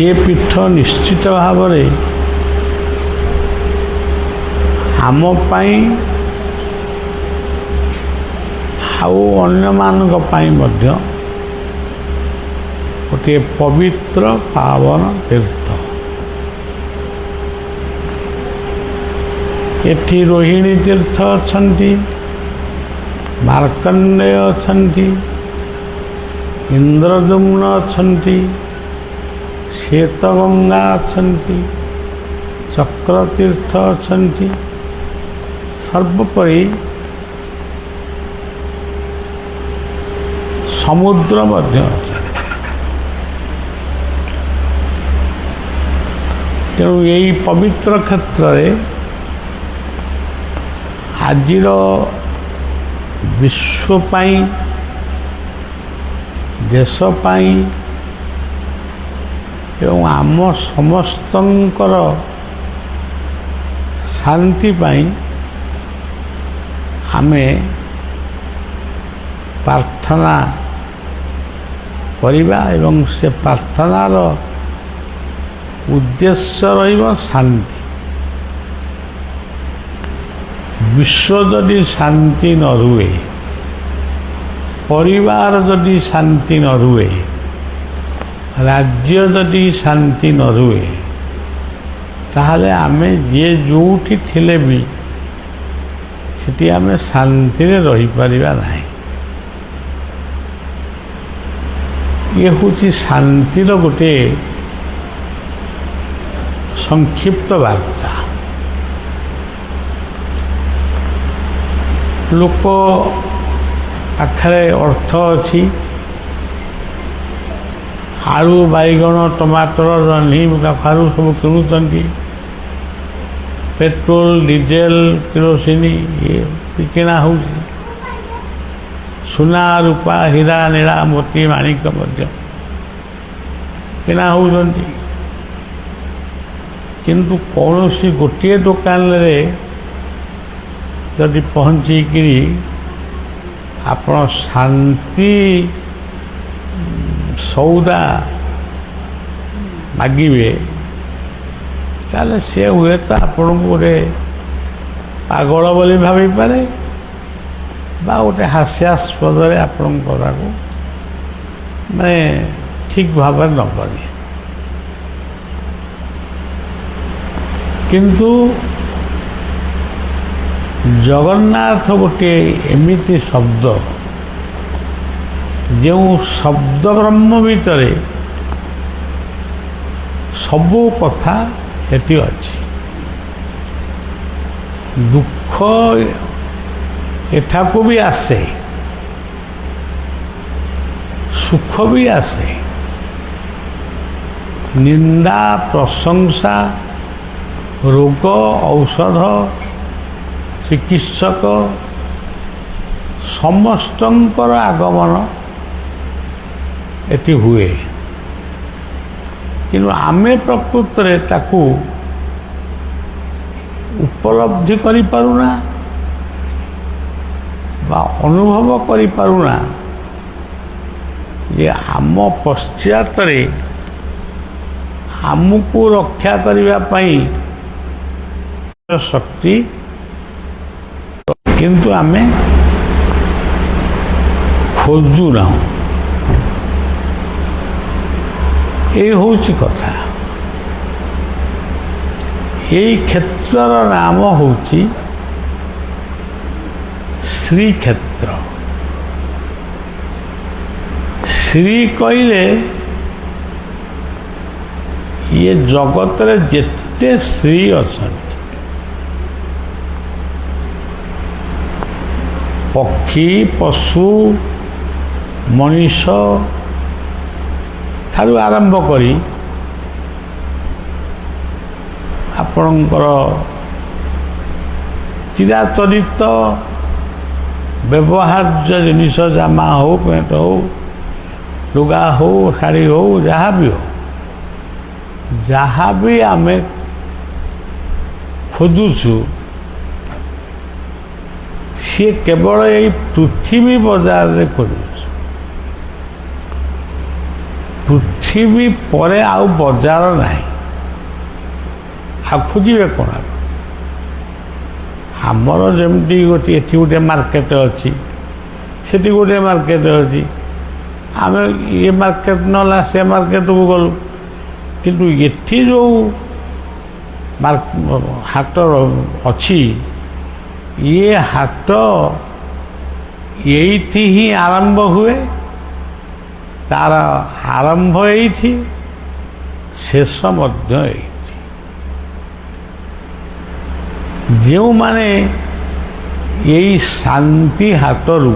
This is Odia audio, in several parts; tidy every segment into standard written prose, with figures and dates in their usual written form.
ସେ ପୀଠ ନିଶ୍ଚିତ ଭାବରେ ଆମ ପାଇଁ ଆଉ ଅନ୍ୟମାନଙ୍କ ପାଇଁ ମଧ୍ୟ ଗୋଟିଏ ପବିତ୍ର ପାବନ ତୀର୍ଥ। ଏଠି ରୋହିଣୀ ତୀର୍ଥ ଅଛନ୍ତି, ମାର୍କଣ୍ଡେୟ ଅଛନ୍ତି, ଇନ୍ଦ୍ରଦ୍ୟୁମ୍ନ ଅଛନ୍ତି, ଶ୍ଵେତଗଙ୍ଗା ଅଛନ୍ତି, ଚକ୍ରତୀର୍ଥ ଅଛନ୍ତି, ସର୍ବୋପରି ସମୁଦ୍ର ମଧ୍ୟ ଅଛି। ତେଣୁ ଏହି ପବିତ୍ର କ୍ଷେତ୍ରରେ ଆଜିର ବିଶ୍ୱ ପାଇଁ, ଦେଶ ପାଇଁ ଏବଂ ଆମ ସମସ୍ତଙ୍କର ଶାନ୍ତି ପାଇଁ ଆମେ ପ୍ରାର୍ଥନା କରିବା ଏବଂ ସେ ପ୍ରାର୍ଥନାର ଉଦ୍ଦେଶ୍ୟ ରହିବ ଶାନ୍ତି। ବିଶ୍ୱ ଯଦି ଶାନ୍ତି ନ ରୁହେ, ପରିବାର ଯଦି ଶାନ୍ତି ନ ରୁହେ, ରାଜ୍ୟ ଯଦି ଶାନ୍ତି ନ ରୁହେ, ତାହେଲେ ଆମେ ଯିଏ ଯେଉଁଠି ଥିଲେ ବି ସେଠି ଆମେ ଶାନ୍ତିରେ ରହିପାରିବା ନାହିଁ। ଇଏ ହେଉଛି ଶାନ୍ତିର ଗୋଟିଏ ସଂକ୍ଷିପ୍ତ ବାର୍ତ୍ତା। ଲୋକ ପାଖରେ ଅର୍ଥ ଅଛି, ଆଳୁ, ବାଇଗଣ, ଟମାଟର, ଜହ୍ନି, କଖାରୁ ସବୁ କିଣୁଛନ୍ତି। ପେଟ୍ରୋଲ, ଡିଜେଲ, କିରୋସିନ କିଣା ହେଉଛି। ସୁନା, ରୂପା, ହୀରା, ନୀଳା, ମୋତି, ମାଣିକ ମଧ୍ୟ କିଣା ହେଉଛନ୍ତି। କିନ୍ତୁ କୌଣସି ଗୋଟିଏ ଦୋକାନରେ ଯଦି ପହଞ୍ଚିକିରି ଆପଣ ଶାନ୍ତି ସଉଦା ମାଗିବେ, ତାହେଲେ ସେ ହୁଏତ ଆପଣଙ୍କୁ ଗୋଟେ ପାଗଳ ବୋଲି ଭାବିପାରେ ବା ଗୋଟେ ହାସ୍ୟାସ୍ପଦରେ ଆପଣଙ୍କ କଥାକୁ ମାନେ ଠିକ୍ ଭାବରେ ନ କରେ। କିନ୍ତୁ ଜଗନ୍ନାଥ ଗୋଟିଏ ଏମିତି ଶବ୍ଦ, ଯେଉଁ ଶବ୍ଦ ବ୍ରହ୍ମ ଭିତରେ ସବୁ କଥା ଏଠି ଅଛି। ଦୁଃଖ ଏଠାକୁ ବି ଆସେ, ସୁଖ ବି ଆସେ, ନିନ୍ଦା, ପ୍ରଶଂସା, ରୋଗ, ଔଷଧ, ଚିକିତ୍ସକ ସମସ୍ତଙ୍କର ଆଗମନ ଏଠି ହୁଏ। କିନ୍ତୁ ଆମେ ପ୍ରକୃତରେ ତାକୁ ଉପଲବ୍ଧି କରିପାରୁନା ବା ଅନୁଭବ କରିପାରୁନା ଯେ ଆମ ପଶ୍ଚାତରେ ଆମକୁ ରକ୍ଷା କରିବା ପାଇଁ ଶକ୍ତି, କିନ୍ତୁ ଆମେ ଖୋଜୁନାହୁଁ। এই ହେଉଛି କଥା। এই କ୍ଷେତ୍ରର ନାମ ହେଉଛି ଶ୍ରୀକ୍ଷେତ୍ର। ଶ୍ରୀ କହିଲେ ଇଏ ଜଗତରେ ଯେତେ ଶ୍ରୀ ଅଛନ୍ତି, ପକ୍ଷୀ, ପଶୁ, ମଣିଷ ଠାରୁ ଆରମ୍ଭ କରି ଆପଣଙ୍କର ଚିରାଚରିତ ବ୍ୟବହାର୍ଯ୍ୟ ଜିନିଷ, ଜାମା ହଉ, ପ୍ୟାଣ୍ଟ ହଉ, ଲୁଗା ହଉ, ଶାଢ଼ୀ ହଉ, ଯାହା ବି ହଉ, ଯାହା ବି ଆମେ ଖୋଜୁଛୁ ସିଏ କେବଳ ଏଇ ପୃଥିବୀ ବଜାରରେ ଖୋଜୁଛୁ। ପୃଥିବୀ ପରେ ଆଉ ବଜାର ନାହିଁ, ଆଉ ଖୋଜିବେ କ'ଣ? ଆମର ଯେମିତି ଏଠି ଗୋଟିଏ ମାର୍କେଟ ଅଛି, ସେଠି ଗୋଟିଏ ମାର୍କେଟ ଅଛି, ଆମେ ଏ ମାର୍କେଟ ନହେଲା ସେ ମାର୍କେଟକୁ ଗଲୁ, କିନ୍ତୁ ଏଠି ଯେଉଁ ହାଟ ଅଛି, ଇଏ ହାଟ ଏଇଠି ହିଁ ଆରମ୍ଭ ହୁଏ, ତାର ଆରମ୍ଭ ଏଇଠି, ଶେଷ ମଧ୍ୟ ଏଇଠି। ଯେଉଁମାନେ ଏଇ ଶାନ୍ତି ହାଟରୁ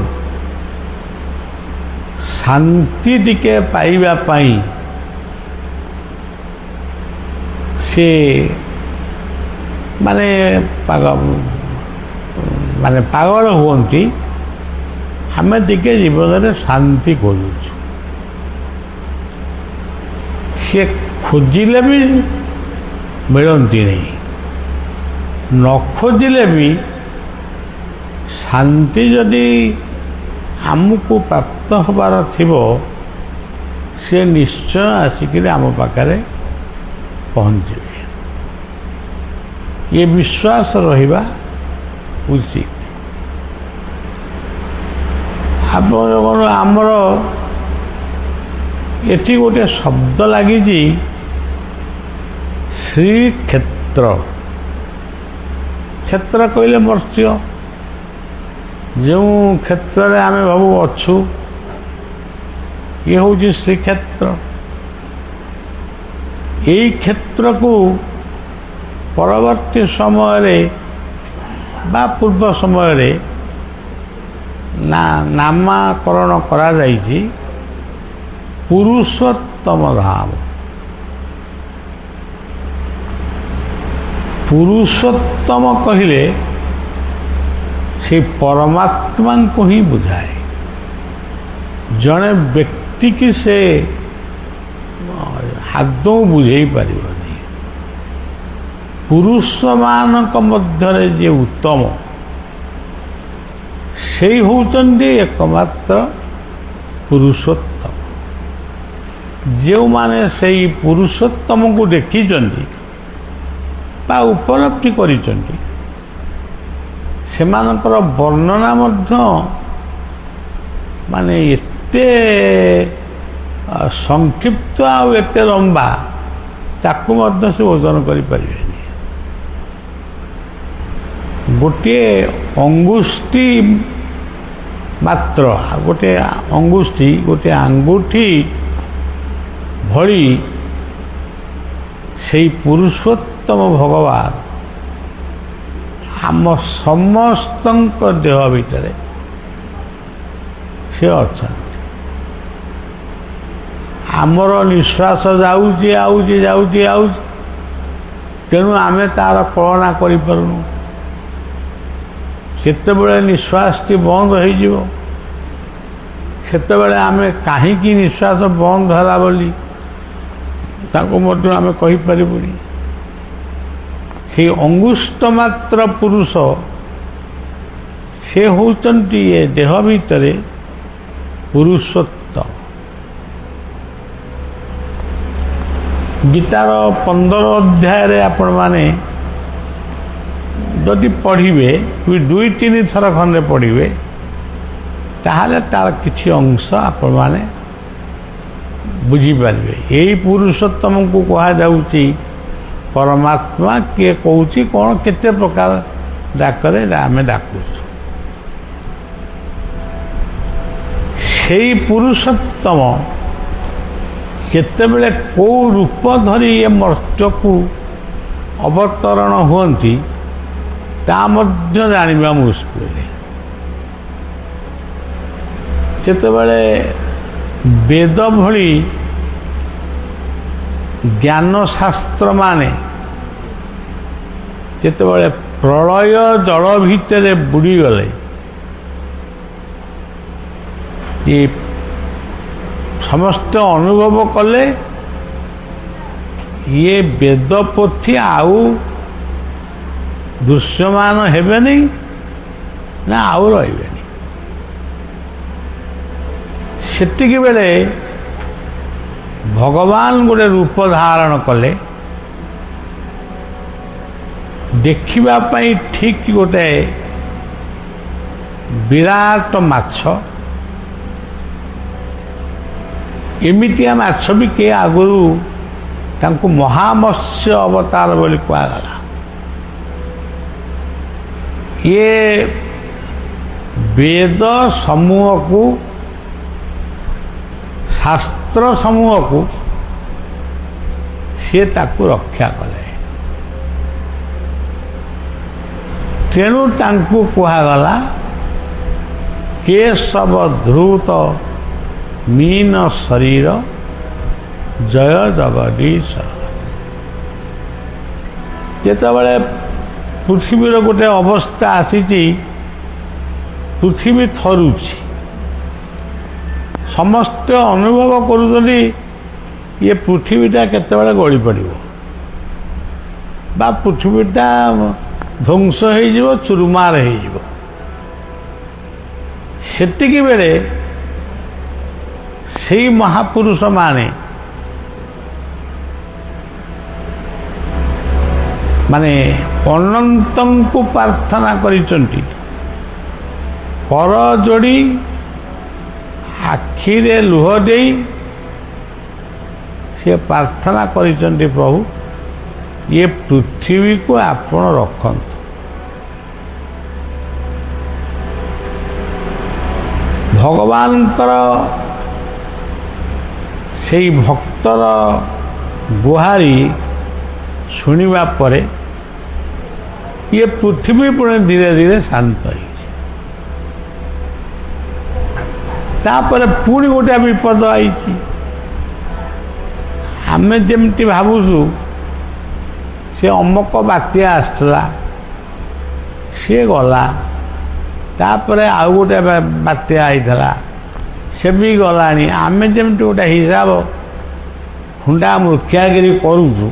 ଶାନ୍ତି ଟିକେ ପାଇବା ପାଇଁ ସେ ପାଗଳ ହୁଅନ୍ତି, ଆମେ ଟିକେ ଜୀବନରେ ଶାନ୍ତି ଖୋଜୁଛୁ। ସେ ଖୋଜିଲେ ବି ମିଳନ୍ତି ନାହିଁ, ନ ଖୋଜିଲେ ବି ଶାନ୍ତି ଯଦି ଆମକୁ ପ୍ରାପ୍ତ ହେବାର ଥିବ, ସେ ନିଶ୍ଚୟ ଆସିକିରି ଆମ ପାଖରେ ପହଞ୍ଚିବେ। ଏ ବିଶ୍ୱାସ ରହିବା ଉଚିତ। ଆମର ଏଠି ଗୋଟିଏ ଶବ୍ଦ ଲାଗିଛି ଶ୍ରୀକ୍ଷେତ୍ର। କ୍ଷେତ୍ର କହିଲେ ମର୍ତ୍ତ୍ୟ, ଯେଉଁ କ୍ଷେତ୍ରରେ ଆମେ ଭାବୁ ଅଛୁ, ଇଏ ହେଉଛି ଶ୍ରୀକ୍ଷେତ୍ର। ଏଇ କ୍ଷେତ୍ରକୁ ପରବର୍ତ୍ତୀ ସମୟରେ ବା ପୂର୍ବ ସମୟରେ ନାମକରଣ କରାଯାଇଛି ପୁରୁଷୋତ୍ତମ ଧାମ। ପୁରୁଷୋତ୍ତମ କହିଲେ ସେ ପରମାତ୍ମାଙ୍କୁ ହିଁ ବୁଝାଏ। ଜଣେ ବ୍ୟକ୍ତିକି ସେ ଆଦୌ ବୁଝେଇ ପାରିବନି। ପୁରୁଷମାନଙ୍କ ମଧ୍ୟରେ ଯିଏ ଉତ୍ତମ, ସେଇ ହେଉଛନ୍ତି ଏକମାତ୍ର ପୁରୁଷୋତ୍ତମ। ଯେଉଁମାନେ ସେଇ ପୁରୁଷୋତ୍ତମକୁ ଦେଖିଛନ୍ତି ବା ଉପଲବ୍ଧି କରିଛନ୍ତି, ସେମାନଙ୍କର ବର୍ଣ୍ଣନା ମଧ୍ୟ ଏତେ ସଂକ୍ଷିପ୍ତ ଆଉ ଏତେ ଲମ୍ବା, ତାକୁ ମଧ୍ୟ ସେ ଓଜନ କରିପାରିବେନି। ଗୋଟିଏ ଅଙ୍ଗୁଷ୍ଠି ମାତ୍ର, ଗୋଟିଏ ଅଙ୍ଗୁଷ୍ଠି, ଗୋଟିଏ ଆଙ୍ଗୁଠି ଭଳି ସେଇ ପୁରୁଷୋତ୍ତମ ଭଗବାନ ଆମ ସମସ୍ତଙ୍କ ଦେହ ଭିତରେ ସେ ଅଛନ୍ତି। ଆମର ନିଶ୍ୱାସ ଯାଉଛି ଆଉଛି ଯାଉଛି ଆଉଛି, ତେଣୁ ଆମେ ତାର କଳନା କରିପାରୁନୁ। କେତେବେଳେ ନିଶ୍ୱାସଟି ବନ୍ଦ ହୋଇଯିବ, ସେତେବେଳେ ଆମେ କାହିଁକି ନିଶ୍ୱାସ ବନ୍ଦ ହେଲା ବୋଲି ତାକୁ ମଧ୍ୟ ଆମେ କହିପାରିବୁନି। ସେଇ ଅଙ୍ଗୁଷ୍ଠ ମାତ୍ର ପୁରୁଷ, ସେ ହେଉଛନ୍ତି ଏ ଦେହ ଭିତରେ ପୁରୁଷୋତ୍ତମ। ଗୀତାର 15 ଅଧ୍ୟାୟରେ ଆପଣମାନେ ଯଦି ପଢ଼ିବେ, 2-3 ଥର ଖଣ୍ଡେ ପଢ଼ିବେ, ତାହେଲେ ତାର କିଛି ଅଂଶ ଆପଣମାନେ ବୁଝିପାରିବେ। ଏଇ ପୁରୁଷୋତ୍ତମକୁ କୁହାଯାଉଛି ପରମାତ୍ମା। କିଏ କହୁଛି କ'ଣ କେତେ ପ୍ରକାର ଡାକରେ ଆମେ ଡାକୁଛୁ। ସେଇ ପୁରୁଷୋତ୍ତମ କେତେବେଳେ କେଉଁ ରୂପ ଧରି ଏ ମର୍ତ୍ତ୍ୟକୁ ଅବତରଣ ହୁଅନ୍ତି, ତା ମଧ୍ୟ ଜାଣିବା ମୁସ୍କିଲ। ଯେତେବେଳେ ବେଦ ଭଳି ଜ୍ଞାନଶାସ୍ତ୍ରମାନେ ଯେତେବେଳେ ପ୍ରଳୟ ଜଳ ଭିତରେ ବୁଡ଼ିଗଲେ, ଏ ସମସ୍ତେ ଅନୁଭବ କଲେ ଇଏ ବେଦ ପୋଥି ଆଉ ଦୃଶ୍ୟମାନ ହେବେନି ନା ଆଉ ରହିବେନି। ସେତିକି ବେଳେ ଭଗବାନ ଗୋଟେ ରୂପ ଧାରଣ କଲେ, ଦେଖିବା ପାଇଁ ଠିକ୍ ଗୋଟେ ବିରାଟ ମାଛ। ଏମିତିଆ ମାଛ ବି କିଏ ଆଗରୁ ତାଙ୍କୁ ମହାମତ୍ସ୍ୟ ଅବତାର ବୋଲି କୁହାଗଲା। ଇଏ ବେଦ ସମୂହକୁ, ଶାସ୍ତ୍ର ସମୂହକୁ ସିଏ ତାକୁ ରକ୍ଷା କଲେ। ତେଣୁ ତାଙ୍କୁ କୁହାଗଲା କେଶବ ଧୃତ ମୀନ ଶରୀର ଜୟ ଜଗଦୀଶ। ଯେତେବେଳେ ପୃଥିବୀର ଗୋଟେ ଅବସ୍ଥା ଆସିଛି, ପୃଥିବୀ ଥରୁଛି, ସମସ୍ତେ ଅନୁଭବ କରୁଛନ୍ତି ଇଏ ପୃଥିବୀଟା କେତେବେଳେ ଗଳି ପଡ଼ିବ ବା ପୃଥିବୀଟା ଧ୍ୱଂସ ହେଇଯିବ, ଚୁରୁମାର ହେଇଯିବ। ସେତିକି ବେଳେ ସେଇ ମହାପୁରୁଷମାନେ ମାନେ ଅନନ୍ତଙ୍କୁ ପ୍ରାର୍ଥନା କରିଛନ୍ତି, କର ଯୋଡ଼ି ଆଖିରେ ଲୁହ ଦେଇ ସେ ପ୍ରାର୍ଥନା କରିଛନ୍ତି, ପ୍ରଭୁ ଏ ପୃଥିବୀକୁ ଆପଣ ରଖନ୍ତୁ। ଭଗବାନଙ୍କର ସେଇ ଭକ୍ତର ଗୁହାରି ଶୁଣିବା ପରେ ଇଏ ପୃଥିବୀ ପୁଣି ଧୀରେ ଧୀରେ ଶାନ୍ତ ହେଇଛି। ତାପରେ ପୁଣି ଗୋଟେ ବିପଦ ଆଇଛି। ଆମେ ଯେମିତି ଭାବୁଛୁ ସେ ଅମକ ବାତ୍ୟା ଆସିଥିଲା, ସିଏ ଗଲା, ତାପରେ ଆଉ ଗୋଟେ ବାତ୍ୟା ଆଇଥିଲା, ସେ ବି ଗଲାଣି। ଆମେ ଯେମିତି ଗୋଟେ ହିସାବ ହୁଣ୍ଡା ମୃକ୍ଷାଗିରି କରୁଛୁ,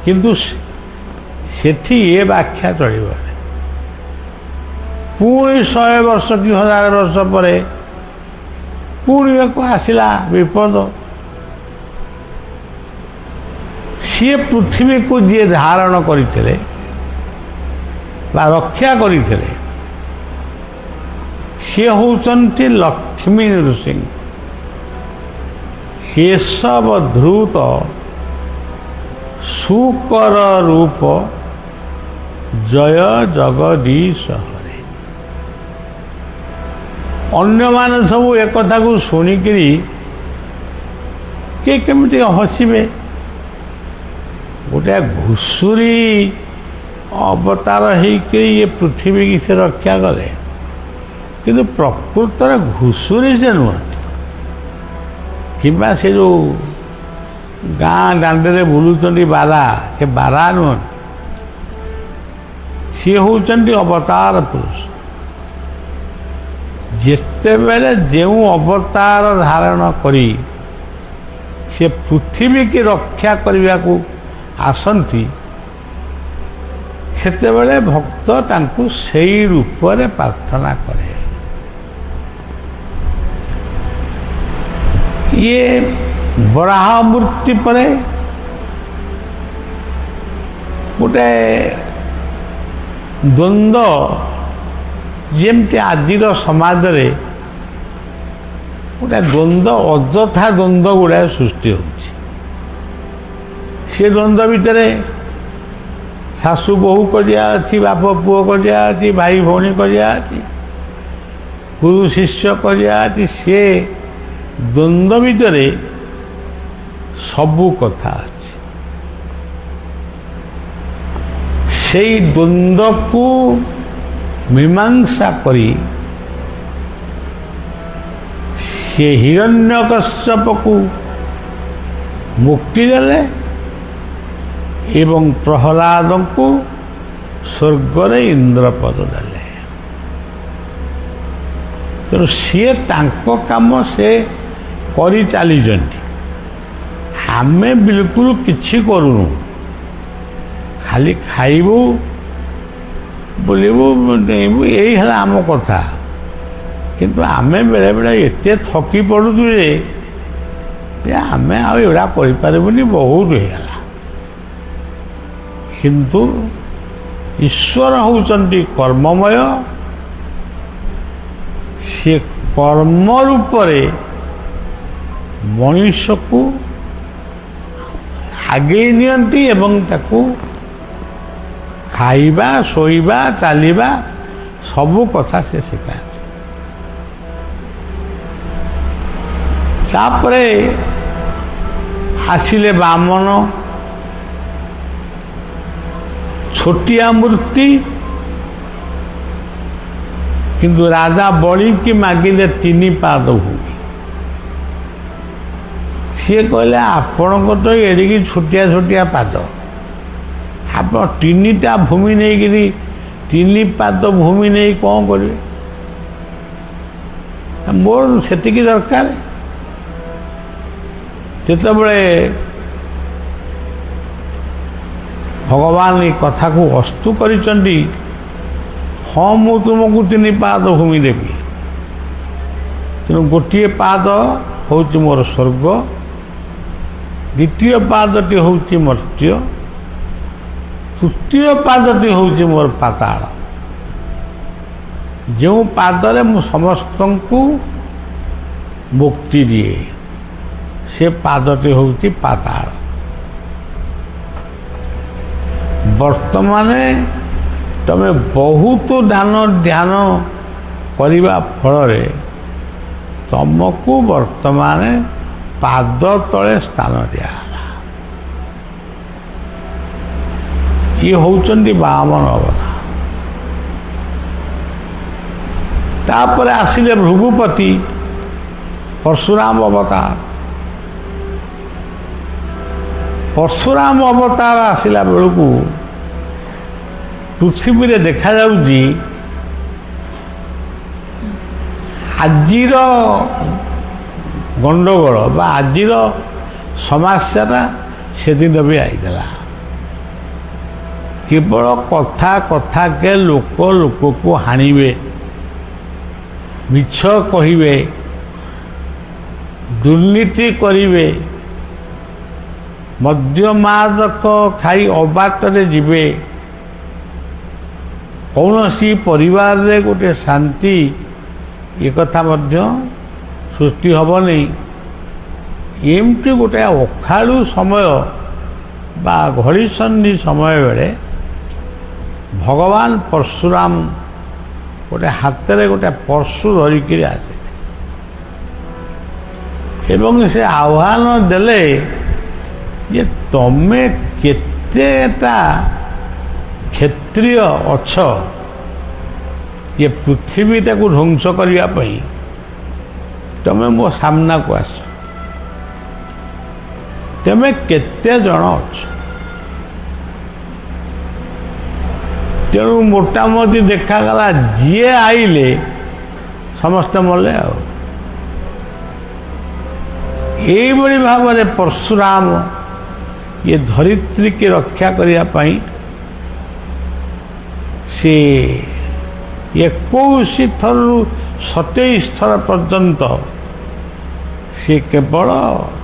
କିନ୍ତୁ ସେଠି ଏ ବ୍ୟାଖ୍ୟା ଚଳିବନି। ପୁଣି 100 ବର୍ଷ କି 1000 ବର୍ଷ ପରେ ପୁଣି ଏକ ଆସିଲା ବିପଦ। ସିଏ ପୃଥିବୀକୁ ଯିଏ ଧାରଣ କରିଥିଲେ ବା ରକ୍ଷା କରିଥିଲେ, ସିଏ ହେଉଛନ୍ତି ଲକ୍ଷ୍ମୀ ନୃସିଂହ। କେଶବ ଧୃତ ସୁକର ରୂପ ଜୟ ଜଗଦୀଶ ହରେ। ଅନ୍ୟମାନେ ସବୁ ଏକଥାକୁ ଶୁଣିକିରି କିଏ କେମିତି ହସିବେ, ଗୋଟେ ଘୁଷୁରୀ ଅବତାର ହେଇକିରି ଏ ପୃଥିବୀକି ସେ ରକ୍ଷା କଲେ, କିନ୍ତୁ ପ୍ରକୃତରେ ଘୁଷୁରୀ ସେ ନୁହନ୍ତି, କିମ୍ବା ସେ ଯେଉଁ ଗାଁ ଦାଣ୍ଡରେ ବୁଲୁଛନ୍ତି ବାରା, ସେ ବାରା ନୁହନ୍ତି, ସିଏ ହେଉଛନ୍ତି ଅବତାର ପୁରୁଷ। ଯେତେବେଳେ ଯେଉଁ ଅବତାର ଧାରଣ କରି ସେ ପୃଥିବୀକି ରକ୍ଷା କରିବାକୁ ଆସନ୍ତି, ସେତେବେଳେ ଭକ୍ତ ତାଙ୍କୁ ସେଇ ରୂପରେ ପ୍ରାର୍ଥନା କରେ। ଇଏ ବରାହ ମୂର୍ତ୍ତି ପରେ ଗୋଟେ ଦ୍ୱନ୍ଦ୍ୱ, ଯେମିତି ଆଜିର ସମାଜରେ ଗୋଟେ ଦ୍ୱନ୍ଦ୍ୱ, ଅଯଥା ଦ୍ୱନ୍ଦ୍ୱ ଗୁଡ଼ାଏ ସୃଷ୍ଟି ହେଉଛି। ସେ ଦ୍ୱନ୍ଦ୍ୱ ଭିତରେ ଶାଶୁ ବୋହୂ କରିବା ଅଛି, ବାପ ପୁଅ କରିବା ଅଛି, ଭାଇ ଭଉଣୀ କରିବା ଅଛି, ଗୁରୁ ଶିଷ୍ୟ କରିବା ଅଛି। ସେ ଦ୍ୱନ୍ଦ୍ୱ ଭିତରେ ସବୁ କଥା ଅଛି। ସେଇ ଦ୍ୱନ୍ଦ୍ୱକୁ ମୀମାଂସା କରି ସେ ହିରଣ୍ୟକଶ୍ୟପକୁ ମୁକ୍ତି ଦେଲେ ଏବଂ ପ୍ରହ୍ଲାଦଙ୍କୁ ସ୍ୱର୍ଗରେ ଇନ୍ଦ୍ରପଦ ଦେଲେ। ତେଣୁ ସିଏ ତାଙ୍କ କାମ ସେ କରି ଚାଲିଛନ୍ତି। ଆମେ ବିଲକୁଲ କିଛି କରୁନୁ, ଖାଲି ଖାଇବୁ, ବୁଲିବୁ, ଏଇ ହେଲା ଆମ କଥା। କିନ୍ତୁ ଆମେ ବେଳେବେଳେ ଏତେ ଥକି ପଡ଼ୁଛୁ ଯେ ଯେ ଆମେ ଆଉ ଏଗୁଡ଼ା କରିପାରିବୁନି, ବହୁତ ହେଇଗଲା। କିନ୍ତୁ ଈଶ୍ୱର ହେଉଛନ୍ତି କର୍ମମୟ। ସେ କର୍ମ ରୂପରେ ମଣିଷକୁ ଆଗେଇ ନିଅନ୍ତି ଏବଂ ତାକୁ ଖାଇବା, ଶୋଇବା, ଚାଲିବା ସବୁ କଥା ସେ ଶିଖାନ୍ତି। ତାପରେ ଆସିଲେ ବାମନ, ଛୋଟିଆ ମୂର୍ତ୍ତି, କିନ୍ତୁ ରାଜା ବଳିକି ମାଗିଲେ 3 ପାଦ ଭୂମି। ସିଏ କହିଲେ ଆପଣଙ୍କ ତ ଏଡ଼ିକି ଛୋଟିଆ ଛୋଟିଆ ପାଦ, ଆପଣ 3ଟା ଭୂମି ନେଇକିରି 3 ପାଦ ଭୂମି ନେଇ କ'ଣ କରିବେ? ମୋର ସେତିକି ଦରକାର। ଯେତେବେଳେ ଭଗବାନ ଏ କଥାକୁ ଅସ୍ତୁ କରିଛନ୍ତି, ହଁ ମୁଁ ତୁମକୁ 3 ପାଦ ଭୂମି ଦେବି, ତେଣୁ ଗୋଟିଏ ପାଦ ହେଉଛି ମୋର ସ୍ୱର୍ଗ, ଦ୍ୱିତୀୟ ପାଦଟି ହେଉଛି ମର୍ତ୍ତ୍ୟ, ତୃତୀୟ ପାଦଟି ହେଉଛି ମୋର ପାତାଳ। ଯେଉଁ ପାଦରେ ମୁଁ ସମସ୍ତଙ୍କୁ ମୁକ୍ତି ଦିଏ, ସେ ପାଦଟି ହେଉଛି ପାତାଳ। ବର୍ତ୍ତମାନ ତମେ ବହୁତ ଧ୍ୟାନ କରିବା ଫଳରେ ତମକୁ ବର୍ତ୍ତମାନ ପାଦ ତଳେ ସ୍ଥାନ ଦିଆଗଲା। ଇଏ ହେଉଛନ୍ତି ବାମନ ଅବତାର। ତାପରେ ଆସିଲେ ଭୃଗୁପତି, ପରଶୁରାମ ଅବତାର। ପରଶୁରାମ ଅବତାର ଆସିଲା ବେଳକୁ ପୃଥିବୀରେ ଦେଖାଯାଉଛି ଆଜିର ଗଣ୍ଡଗୋଳ ବା ଆଜିର ସମସ୍ୟାଟା ସେଦିନ ବି ଆଇଥିଲା। କେବଳ କଥାକେ ଲୋକ ଲୋକକୁ ହାଣିବେ, ମିଛ କହିବେ, ଦୁର୍ନୀତି କରିବେ, ମଦ୍ୟ ମାଦକ ଖାଇ ଅବାଟରେ ଯିବେ, କୌଣସି ପରିବାରରେ ଗୋଟେ ଶାନ୍ତି ଏକଥା ମଧ୍ୟ ସୃଷ୍ଟି ହେବନି। ଏମିତି ଗୋଟେ ଅଖାଳୁ ସମୟ ବା ଘଡ଼ିସନ୍ଧି ସମୟ ବେଳେ ଭଗବାନ ପରଶୁରାମ ଗୋଟେ ହାତରେ ଗୋଟେ ପରଶୁ ଧରିକିରି ଆସିଲେ ଏବଂ ସେ ଆହ୍ୱାନ ଦେଲେ ଯେ ତମେ କେତେଟା କ୍ଷତ୍ରିୟ ଅଛ ଏ ପୃଥିବୀଟାକୁ ଧ୍ୱଂସ କରିବା ପାଇଁ ତମେ ମୋ ସାମ୍ନାକୁ ଆସ। ତମେ କେତେ ଜଣ ଅଛ? ତେଣୁ ମୋଟାମୋଟି ଦେଖାଗଲା ଯିଏ ଆଇଲେ ସମସ୍ତେ ମଲେ। ଆଉ ଏଇଭଳି ଭାବରେ ପରଶୁରାମ ଇଏ ଧରିତ୍ରୀକି ରକ୍ଷା କରିବା ପାଇଁ ସେ 21 ଥରରୁ 27 ଥର ପର୍ଯ୍ୟନ୍ତ ସେ କେବଳ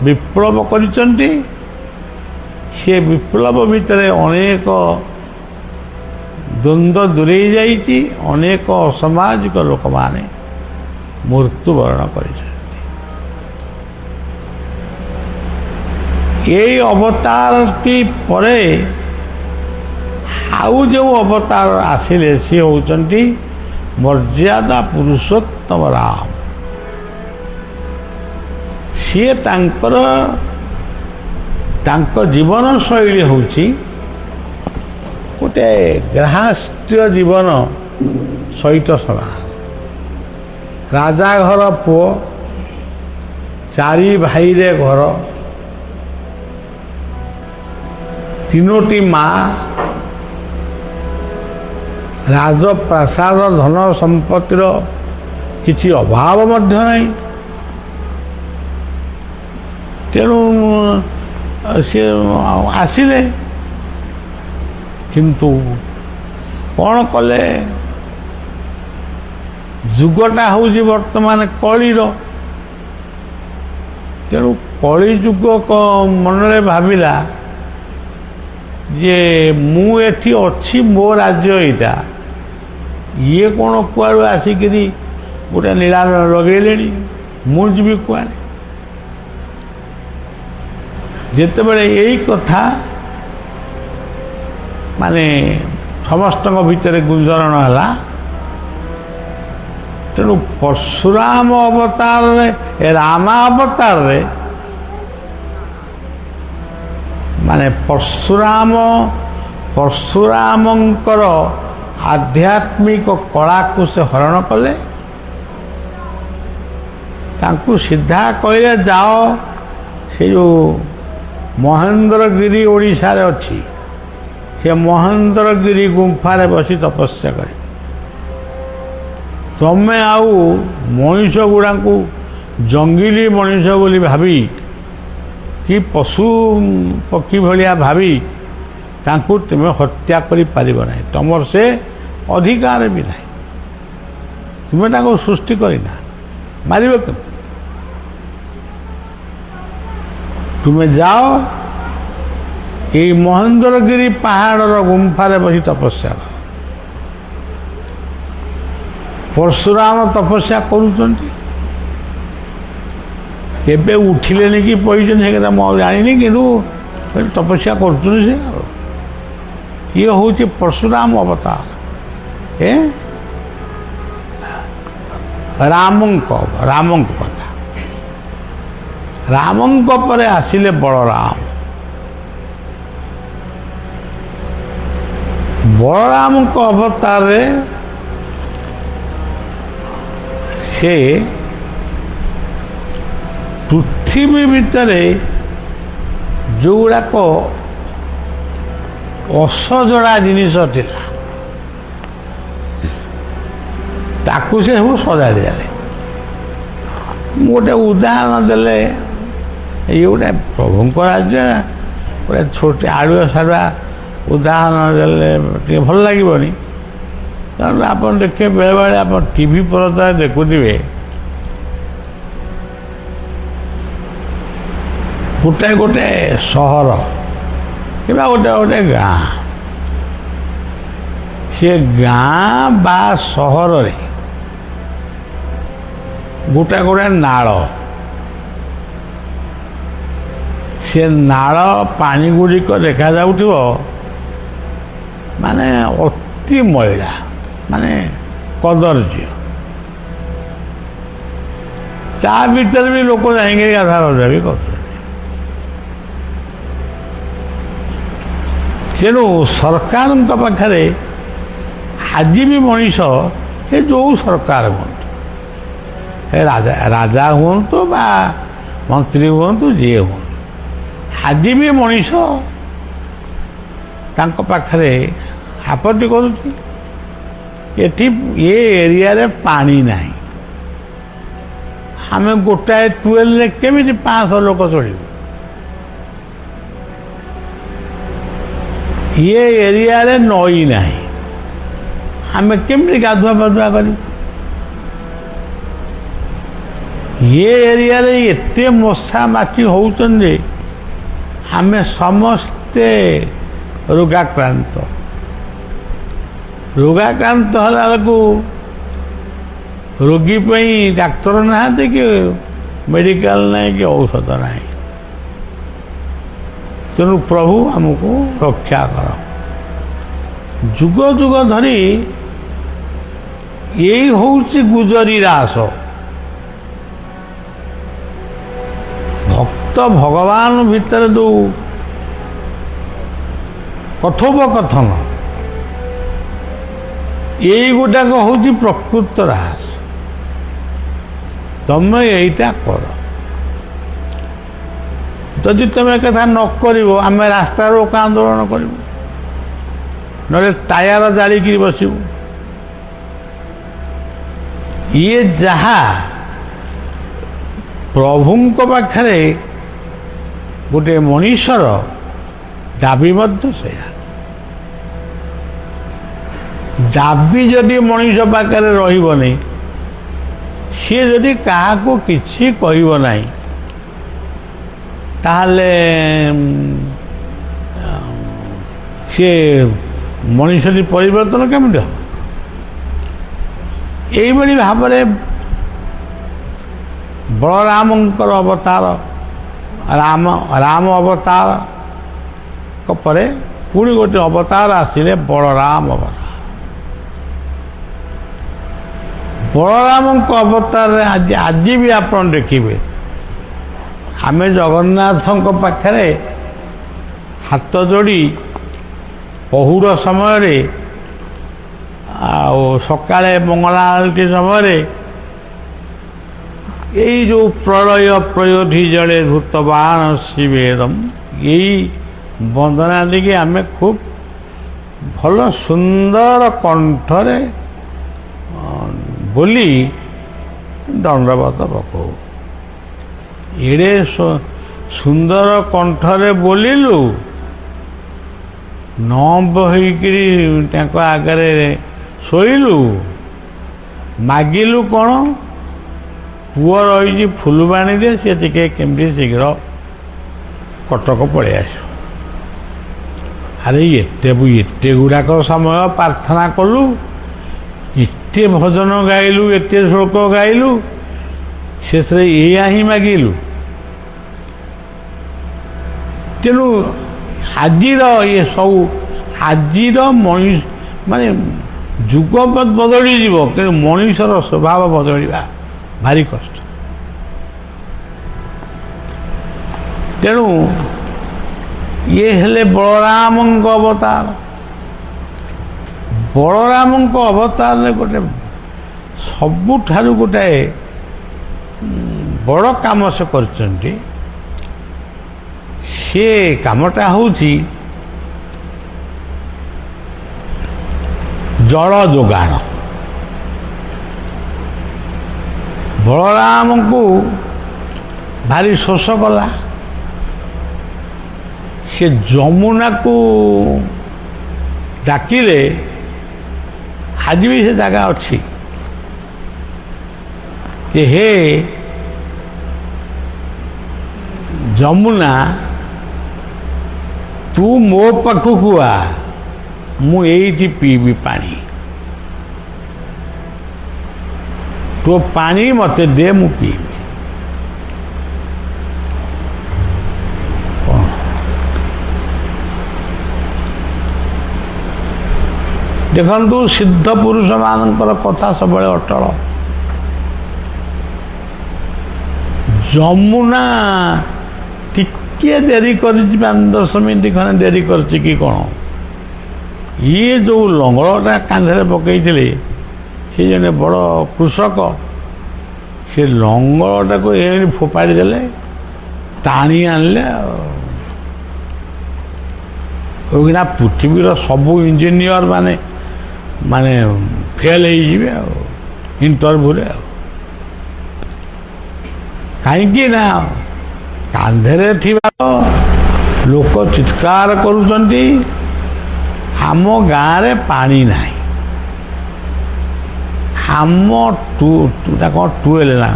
ବିପ୍ଳବ କରିଛନ୍ତି। ସେ ବିପ୍ଳବ ଭିତରେ ଅନେକ ଦ୍ୱନ୍ଦ୍ୱ ଦୂରେଇ ଯାଇଛି, ଅନେକ ଅସାମାଜିକ ଲୋକମାନେ ମୃତ୍ୟୁବରଣ କରିଛନ୍ତି। ଏଇ ଅବତାରଟି ପରେ ଆଉ ଯେଉଁ ଅବତାର ଆସିଲେ ସିଏ ହେଉଛନ୍ତି ମର୍ଯ୍ୟାଦା ପୁରୁଷୋତ୍ତମ ରାମ। ସିଏ ତାଙ୍କ ଜୀବନ ଶୈଳୀ ହେଉଛି ଗୋଟେ ଗ୍ରାହସ୍ଥ୍ୟ ଜୀବନ ସହିତ ସମାନ। ରାଜା ଘର ପୁଅ, 4 ଭାଇରେ ଘର, 3ଟି ମା, ରାଜପ୍ରାସାଦ, ଧନ ସମ୍ପତ୍ତିର କିଛି ଅଭାବ ମଧ୍ୟ ନାହିଁ। ତେଣୁ ସେ ଆସିଲେ, କିନ୍ତୁ କ'ଣ କଲେ? ଯୁଗଟା ହେଉଛି ବର୍ତ୍ତମାନ କଳିର। ତେଣୁ କଳିଯୁଗ ମନରେ ଭାବିଲା ଯେ ମୁଁ ଏଠି ଅଛି, ମୋ ରାଜ୍ୟ ଏଇଟା, ଇଏ କ'ଣ କୁଆଡ଼ୁ ଆସିକିରି ଗୋଟେ ନୀଳା ଲଗେଇଲେଣି, ମୁଁ ଯିବି କୁଆଡ଼େ? ଯେତେବେଳେ ଏଇ କଥା ମାନେ ସମସ୍ତଙ୍କ ଭିତରେ ଗୁଞ୍ଜରଣ ହେଲା, ତେଣୁ ପରଶୁରାମ ଅବତାରରେ, ରାମା ଅବତାରରେ ମାନେ ପରଶୁରାମଙ୍କର ଆଧ୍ୟାତ୍ମିକ କଳାକୁ ସେ ହରଣ କଲେ। ତାଙ୍କୁ ସିଧା କହିଲେ ଯାଅ ସେ ଯେଉଁ ମହେନ୍ଦ୍ରଗିରି ଓଡ଼ିଶାରେ ଅଛି, ସେ ମହେନ୍ଦ୍ରଗିରି ଗୁମ୍ଫାରେ ବସି ତପସ୍ୟା କରି ତମେ ଆଉ ମଣିଷ ଗୁଡ଼ାଙ୍କୁ ଜଙ୍ଗିଲି ମଣିଷ ବୋଲି ଭାବି କି ପଶୁ ପକ୍ଷୀ ଭଳିଆ ଭାବି ତାଙ୍କୁ ତୁମେ ହତ୍ୟା କରିପାରିବ ନାହିଁ। ତମର ସେ ଅଧିକାର ବି ନାହିଁ। ତୁମେ ତାଙ୍କୁ ସୃଷ୍ଟି କରିନା, ମାରିବ କେମିତି? ତୁମେ ଯାଅ ଏଇ ମହେନ୍ଦ୍ରଗିରି ପାହାଡ଼ର ଗୁମ୍ଫାରେ ବସି ତପସ୍ୟା କର। ପରଶୁରାମ ତପସ୍ୟା କରୁଛନ୍ତି, ଏବେ ଉଠିଲେନି କି ପଡ଼ିଛନ୍ତି ସେ କଥା ମୁଁ ଆଉ ଜାଣିନି, କିନ୍ତୁ ତପସ୍ୟା କରୁଛନ୍ତି ସେ। ଆଉ ଇଏ ହେଉଛି ପରଶୁରାମ ଅବତାର, ରାମଙ୍କ କଥା। ରାମଙ୍କ ପରେ ଆସିଲେ ବଳରାମ। ବଳରାମଙ୍କ ଅବତାରରେ ସେ ପୃଥିବୀ ଭିତରେ ଯେଉଁଗୁଡ଼ାକ ଅସଜଡ଼ା ଜିନିଷ ଥିଲା ତାକୁ ସେ ସବୁ ସଜାଡ଼ି ଦେଲେ। ମୁଁ ଗୋଟେ ଉଦାହରଣ ଦେଲେ, ଇଏ ଗୋଟେ ପ୍ରଭୁଙ୍କ ରାଜ୍ୟ, ଗୋଟେ ଛୋଟ ଆଡ଼ୁଆ ସାଡ଼ୁଆ ଉଦାହରଣ ଦେଲେ ଟିକେ ଭଲ ଲାଗିବନି। ତେଣୁ ଆପଣ ଦେଖିବେ, ବେଳେବେଳେ ଆପଣ ଟିଭି ପରଦାରେ ଦେଖୁଥିବେ ଗୋଟେ ସହର କିମ୍ବା ଗୋଟେ ଗାଁ, ସେ ଗାଁ ବା ସହରରେ ଗୋଟେ ନାଳ, ସେ ନାଳ ପାଣି ଗୁଡ଼ିକ ଦେଖାଯାଉଥିବ ମାନେ ଅତି ମଇଳା, ମାନେ କଦର୍ଯ୍ୟ। ତା ଭିତରେ ବି ଲୋକ ଯାଇକିରି ଗାଧା ରଜା ବି କରୁଛନ୍ତି। ତେଣୁ ସରକାରଙ୍କ ପାଖରେ ଆଜି ବି ମଣିଷ, ସେ ଯେଉଁ ସରକାର ହୁଅନ୍ତୁ, ରାଜା ହୁଅନ୍ତୁ ବା ମନ୍ତ୍ରୀ ହୁଅନ୍ତୁ, ଯିଏ ହୁଅନ୍ତୁ, ଆଜି ବି ମଣିଷ ତାଙ୍କ ପାଖରେ ଆପତ୍ତି କରୁଛି, ଏଠି ଏ ଏରିଆରେ ପାଣି ନାହିଁ, ଆମେ ଗୋଟାଏ ଟ୍ୟୁବୱେଲରେ କେମିତି 500 ଲୋକ ଚଳିବୁ? ଏ ଏରିଆରେ ନଈ ନାହିଁ, ଆମେ କେମିତି ଗାଧୁଆ ପାଧୁଆ କରିବୁ? ଏ ଏରିଆରେ ଏତେ ମଶା ମାଛି ହେଉଛନ୍ତି ଯେ ଆମେ ସମସ୍ତେ ରୋଗାକ୍ରାନ୍ତ ହେଲା ବେଳକୁ ରୋଗୀ ପାଇଁ ଡାକ୍ତର ନାହାନ୍ତି, କି ମେଡ଼ିକାଲ ନାହିଁ, କି ଔଷଧ ନାହିଁ। ତେଣୁ ପ୍ରଭୁ ଆମକୁ ରକ୍ଷା କର। ଯୁଗ ଯୁଗ ଧରି ଏଇ ହେଉଛି ଗୁଜରୀ ରାସ। ଭକ୍ତ ଭଗବାନ ଭିତରେ ଯେଉଁ কথୋପକଥନ, এইগুটাক ହେଉଛି ପ୍ରକୃତ ରାସ। ତମେ ଏଇଟା କର, ଯଦି ତମେ କଥା ନ କରିବ ଆମେ ରାସ୍ତା ରୋକ ଆନ୍ଦୋଳନ କରିବୁ, ନହେଲେ ଟାୟାର ଜାଳିକିରି ବସିବୁ। ଇଏ ଯାହା ପ୍ରଭୁଙ୍କ ପାଖରେ ଗୋଟେ ମଣିଷର ଦାବି ମଧ୍ୟ ସେୟା। ଦାବି ଯଦି ମଣିଷ ପାଖରେ ରହିବନି, ସିଏ ଯଦି କାହାକୁ କିଛି କହିବ ନାହିଁ, ତାହେଲେ ସିଏ ମଣିଷଟି ପରିବର୍ତ୍ତନ କେମିତି ହେବ? ଏଇଭଳି ଭାବରେ ବଳରାମଙ୍କର ଅବତାର ରାମ ଅବତାର ପରେ ପୁଣି ଗୋଟେ ଅବତାର ଆସିଲେ ବଳରାମ ଅବତାର। ବଳରାମଙ୍କ ଅବତାରରେ ଆଜି ବି ଆପଣ ଦେଖିବେ ଆମେ ଜଗନ୍ନାଥଙ୍କ ପାଖରେ ହାତ ଯୋଡ଼ି ପହୁଡ଼ ସମୟରେ ଆଉ ସକାଳେ ମଙ୍ଗଳା ଆଳତି ସମୟରେ ଏଇ ଯେଉଁ ପ୍ରଳୟ ପ୍ରୟୋଧି ଜଳେ ଧୂତବାନ ଶିବେଦମ୍ ଏଇ ବନ୍ଦନାଟିକି ଆମେ ଖୁବ୍ ଭଲ ସୁନ୍ଦର କଣ୍ଠରେ ବୋଲି ଦଣ୍ଡବତ ପକଉ। ଏଡ଼େ ସୁନ୍ଦର କଣ୍ଠରେ ବୋଲିଲୁ ନ ବହିକିରି ତାଙ୍କ ଆଗରେ ଶୋଇଲୁ। ମାଗିଲୁ କ'ଣ? ପୁଅ ରହିଛି ଫୁଲବାଣୀରେ, ସେ ଟିକେ କେମିତି ଶୀଘ୍ର କଟକ ପଳେଇ ଆସିବ। ଆରେ ଏତେ ଗୁଡ଼ାକ ସମୟ ପ୍ରାର୍ଥନା କଲୁ, ଏତେ ଭଜନ ଗାଇଲୁ, ଏତେ ଶ୍ଲୋକ ଗାଇଲୁ, ଶେଷରେ ଏଇଆ ହିଁ ମାଗିଲୁ। ତେଣୁ ଆଜିର ଇଏ ସବୁ ଆଜିର ମଣିଷ ମାନେ ଯୁଗ ବଦଳିଯିବ କିନ୍ତୁ ମଣିଷର ସ୍ୱଭାବ ବଦଳିବା ଭାରି କଷ୍ଟ। ତେଣୁ ଇଏ ହେଲେ ବଳରାମଙ୍କ ଅବତାର। ବଳରାମଙ୍କ ଅବତାରରେ ଗୋଟେ ସବୁଠାରୁ ଗୋଟାଏ ବଡ଼ କାମ ସେ କରିଛନ୍ତି। ସେ କାମଟା ହେଉଛି ଜଳ ଯୋଗାଣ। ବଳରାମଙ୍କୁ ଭାରି ଶୋଷ କଲା। ସେ ଯମୁନାକୁ ଡାକିଲେ, ଆଜି ବି ସେ ଜାଗା ଅଛି ଯେ ହେ ଯମୁନା ତୁ ମୋ ପାଖକୁ ଆ, ମୁଁ ଏଇଠି ପିଇବି ପାଣି, ତୋ ପାଣି ମୋତେ ଦେ, ମୁଁ ପିଇବି। ଦେଖନ୍ତୁ ସିଦ୍ଧ ପୁରୁଷମାନଙ୍କର କଥା ସବୁବେଳେ ଅଟଳ। ଯମୁନା ଟିକେ ଡେରି କରିଛି, 5-10 ମିନିଟ୍ ଖଣ୍ଡେ ଡେରି କରିଛି କି କ'ଣ, ଇଏ ଯେଉଁ ଲଙ୍ଗଳଟା କାନ୍ଧରେ ପକେଇଥିଲେ ସେ ଜଣେ ବଡ଼ କୃଷକ, ସେ ଲଙ୍ଗଳଟାକୁ ଏମିତି ଫୋପାଡ଼ି ଦେଲେ, ଟାଣି ଆଣିଲେ। ଆଉ ପୃଥିବୀର ସବୁ ଇଞ୍ଜିନିୟର ମାନେ ଫେଲ୍ ହେଇଯିବେ ଆଉ ଇଣ୍ଟରଭ୍ୟୁରେ। ଆଉ କାହିଁକି ନା କାନ୍ଧରେ ଥିବା ଲୋକ ଚିତ୍କାର କରୁଛନ୍ତି ଆମ ଗାଁରେ ପାଣି ନାହିଁ, ଆମ କ'ଣ ଟୁଏଲ୍ ନା,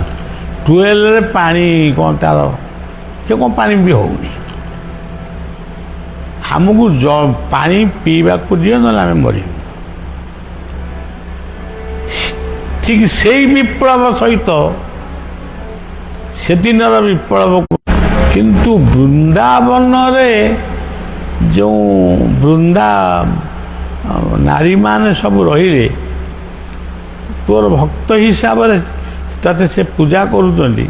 ଟୁଏଲ୍ରେ ପାଣି କ'ଣ ତାର ସେ କ'ଣ ପାଣି ବି ହେଉନି, ଆମକୁ ପାଣି ପିଇବାକୁ ଦିଅ ନହେଲେ ଆମେ ମରିବୁ। ଠିକ୍ ସେଇ ବିପ୍ଳବ ସହିତ ସେଦିନର ବିପ୍ଳବକୁ, କିନ୍ତୁ ବୃନ୍ଦାବନରେ ଯେଉଁ ନାରୀମାନେ ସବୁ ରହିଲେ, ତୋର ଭକ୍ତ ହିସାବରେ ତତେ ସେ ପୂଜା କରୁଛନ୍ତି,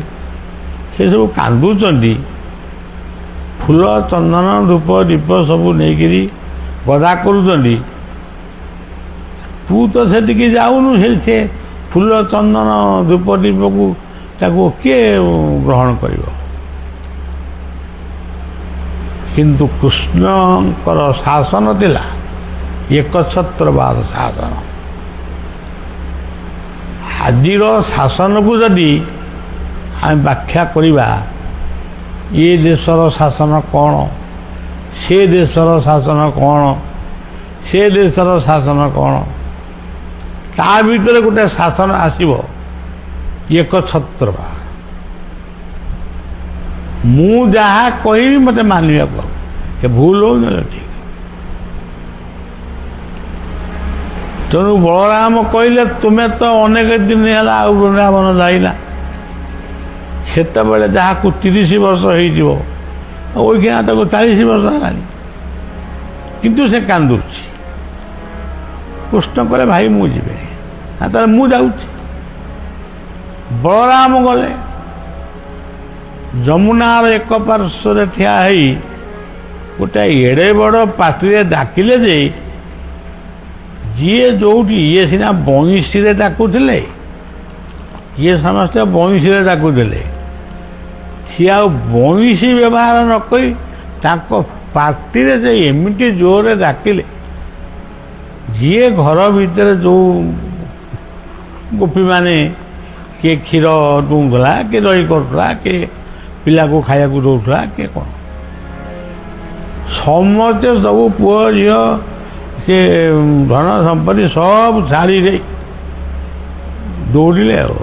ସେ ସବୁ କାନ୍ଦୁଛନ୍ତି, ଫୁଲ ଚନ୍ଦନ ଧୂପ ଦୀପ ସବୁ ନେଇକିରି ଗଦା କରୁଛନ୍ତି। ତୁ ତ ସେଠିକି ଯାଉନୁ, ସେ ଫୁଲ ଚନ୍ଦନ ଧୂପ ଦୀପକୁ ତାକୁ କିଏ ଗ୍ରହଣ କରିବ? କିନ୍ତୁ କୃଷ୍ଣଙ୍କର ଶାସନ ଥିଲା ଏକଛତ୍ରବାଦ ଶାସନ। ଆଜିର ଶାସନକୁ ଯଦି ଆମେ ବ୍ୟାଖ୍ୟା କରିବା, ଏ ଦେଶର ଶାସନ କ'ଣ, ସେ ଦେଶର ଶାସନ କ'ଣ, ସେ ଦେଶର ଶାସନ କ'ଣ, ତା ଭିତରେ ଗୋଟେ ଶାସନ ଆସିବ ଏକଛତ୍ରବାଦ। ମୁଁ ଯାହା କହିବି ମୋତେ ମାନିବାକୁ ହବ, ସେ ଭୁଲ ହଉ ନହେଲେ ଠିକ। ତେଣୁ ବଳରାମ କହିଲେ ତୁମେ ତ ଅନେକ ଦିନ ହେଲା ଆଉ ବୃନ୍ଦାବନ ଯାଇନା, ସେତେବେଳେ ଯାହାକୁ 30 ବର୍ଷ ହେଇଯିବ ଓଇଖିନା ତାକୁ 40 ବର୍ଷ ହେଲାଣି, କିନ୍ତୁ ସେ କାନ୍ଦୁଛି। କୃଷ୍ଣ କହିଲେ ଭାଇ ମୁଁ ଯିବିନି, ତାହେଲେ ମୁଁ ଯାଉଛି। ବଳରାମ ଗଲେ, ଯମୁନାର ଏକ ପାର୍ଶ୍ୱରେ ଠିଆ ହେଇ ଗୋଟାଏ ଏଡ଼େ ବଡ଼ ପାଟିରେ ଡାକିଲେ ଯେ ଯିଏ ଯୋଉଠି, ଇଏ ସିନା ବଇଁଶୀରେ ଡାକୁଥିଲେ, ଇଏ ସମସ୍ତେ ବଇଁଶୀରେ ଡାକୁଥିଲେ, ସିଏ ଆଉ ବଇଁଶୀ ବ୍ୟବହାର ନ କରି ତାଙ୍କ ପାଟିରେ ସେ ଏମିତି ଜୋରରେ ଡାକିଲେ, ଯିଏ ଘର ଭିତରେ ଯୋଉ ଗୋପୀମାନେ କିଏ କ୍ଷୀର ଦୁଉଁଥିଲା, କିଏ ଦହି କରୁଥିଲା, କିଏ ପିଲାକୁ ଖାଇବାକୁ ଦେଉଥିଲା, କିଏ କ'ଣ, ସମସ୍ତେ ସବୁ ପୁଅ ଝିଅ ସେ ଧନ ସମ୍ପତ୍ତି ସବୁ ଛାଡ଼ି ଦେଇ ଦୌଡ଼ିଲେ ଆଉ।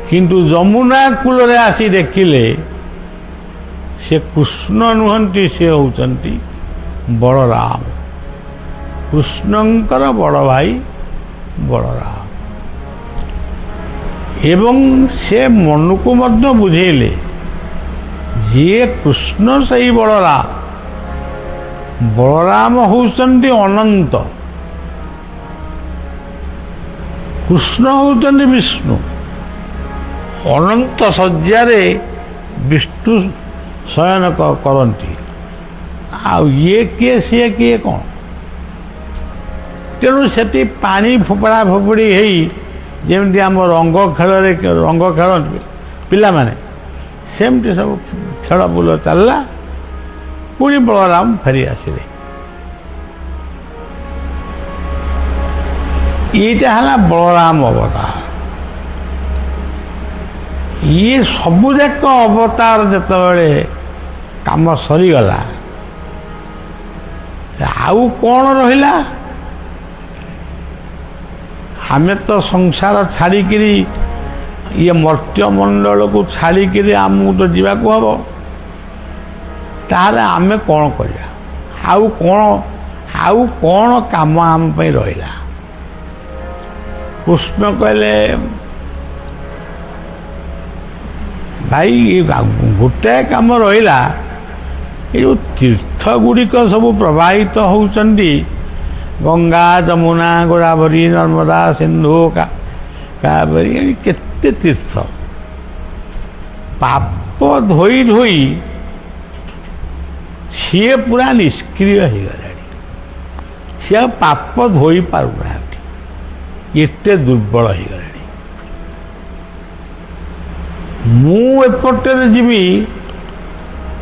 କିନ୍ତୁ ଯମୁନା କୂଳରେ ଆସି ଦେଖିଲେ ସେ କୃଷ୍ଣ ନୁହନ୍ତି, ସେ ହେଉଛନ୍ତି ବଳରାମ, କୃଷ୍ଣଙ୍କର ବଡ଼ ଭାଇ ବଳରାମ। ଏବଂ ସେ ମନକୁ ମଧ୍ୟ ବୁଝେଇଲେ ଯିଏ କୃଷ୍ଣ ସେଇ ବଳରାମ, ବଳରାମ ହେଉଛନ୍ତି ଅନନ୍ତ, କୃଷ୍ଣ ହେଉଛନ୍ତି ବିଷ୍ଣୁ। ଅନନ୍ତ ଶଯ୍ୟାରେ ବିଷ୍ଣୁ ଶୟନ କରନ୍ତି, ଆଉ ଇଏ କିଏ ସିଏ କିଏ କ'ଣ। ତେଣୁ ସେଠି ପାଣି ଫୋପଡ଼ା ଫୋପଡ଼ି ହେଇ ଯେମିତି ଆମ ରଙ୍ଗ ଖେଳରେ ରଙ୍ଗ ଖେଳନ୍ତି ପିଲାମାନେ, ସେମିତି ସବୁ ଖେଳ ବୁଲ ଚାଲିଲା। ପୁଣି ବଳରାମ ଫେରି ଆସିଲେ। ଏଇଟା ହେଲା ବଳରାମ ଅବତାର। ଇଏ ସବୁଯାକ ଅବତାର ଯେତେବେଳେ କାମ ସରିଗଲା, ଆଉ କ'ଣ ରହିଲା? ଆମେ ତ ସଂସାର ଛାଡ଼ିକିରି, ଇଏ ମର୍ତ୍ତ୍ୟମଣ୍ଡଳକୁ ଛାଡ଼ିକିରି ଆମକୁ ତ ଯିବାକୁ ହବ। ତାହେଲେ ଆମେ କ'ଣ କରିବା? ଆଉ କ'ଣ କାମ ଆମ ପାଇଁ ରହିଲା? କୃଷ୍ଣ କହିଲେ ଭାଇ ଗୋଟାଏ କାମ ରହିଲା, ଏ ଯେଉଁ ତୀର୍ଥ ଗୁଡ଼ିକ ସବୁ ପ୍ରବାହିତ ହେଉଛନ୍ତି, ଗଙ୍ଗା ଯମୁନା ଗୋଦାବରୀ ନର୍ମଦା ସିନ୍ଧୁ କାବେରୀ, କେତେ ତୀର୍ଥ, ପାପ ଧୋଇ ଧୋଇ ସିଏ ପୁରା ନିଷ୍କ୍ରିୟ ହେଇଗଲାଣି। ସିଏ ଆଉ ପାପ ଧୋଇ ପାରୁନାହାନ୍ତି, ଏତେ ଦୁର୍ବଳ ହେଇଗଲାଣି। ମୁଁ ଏପଟରେ ଯିବି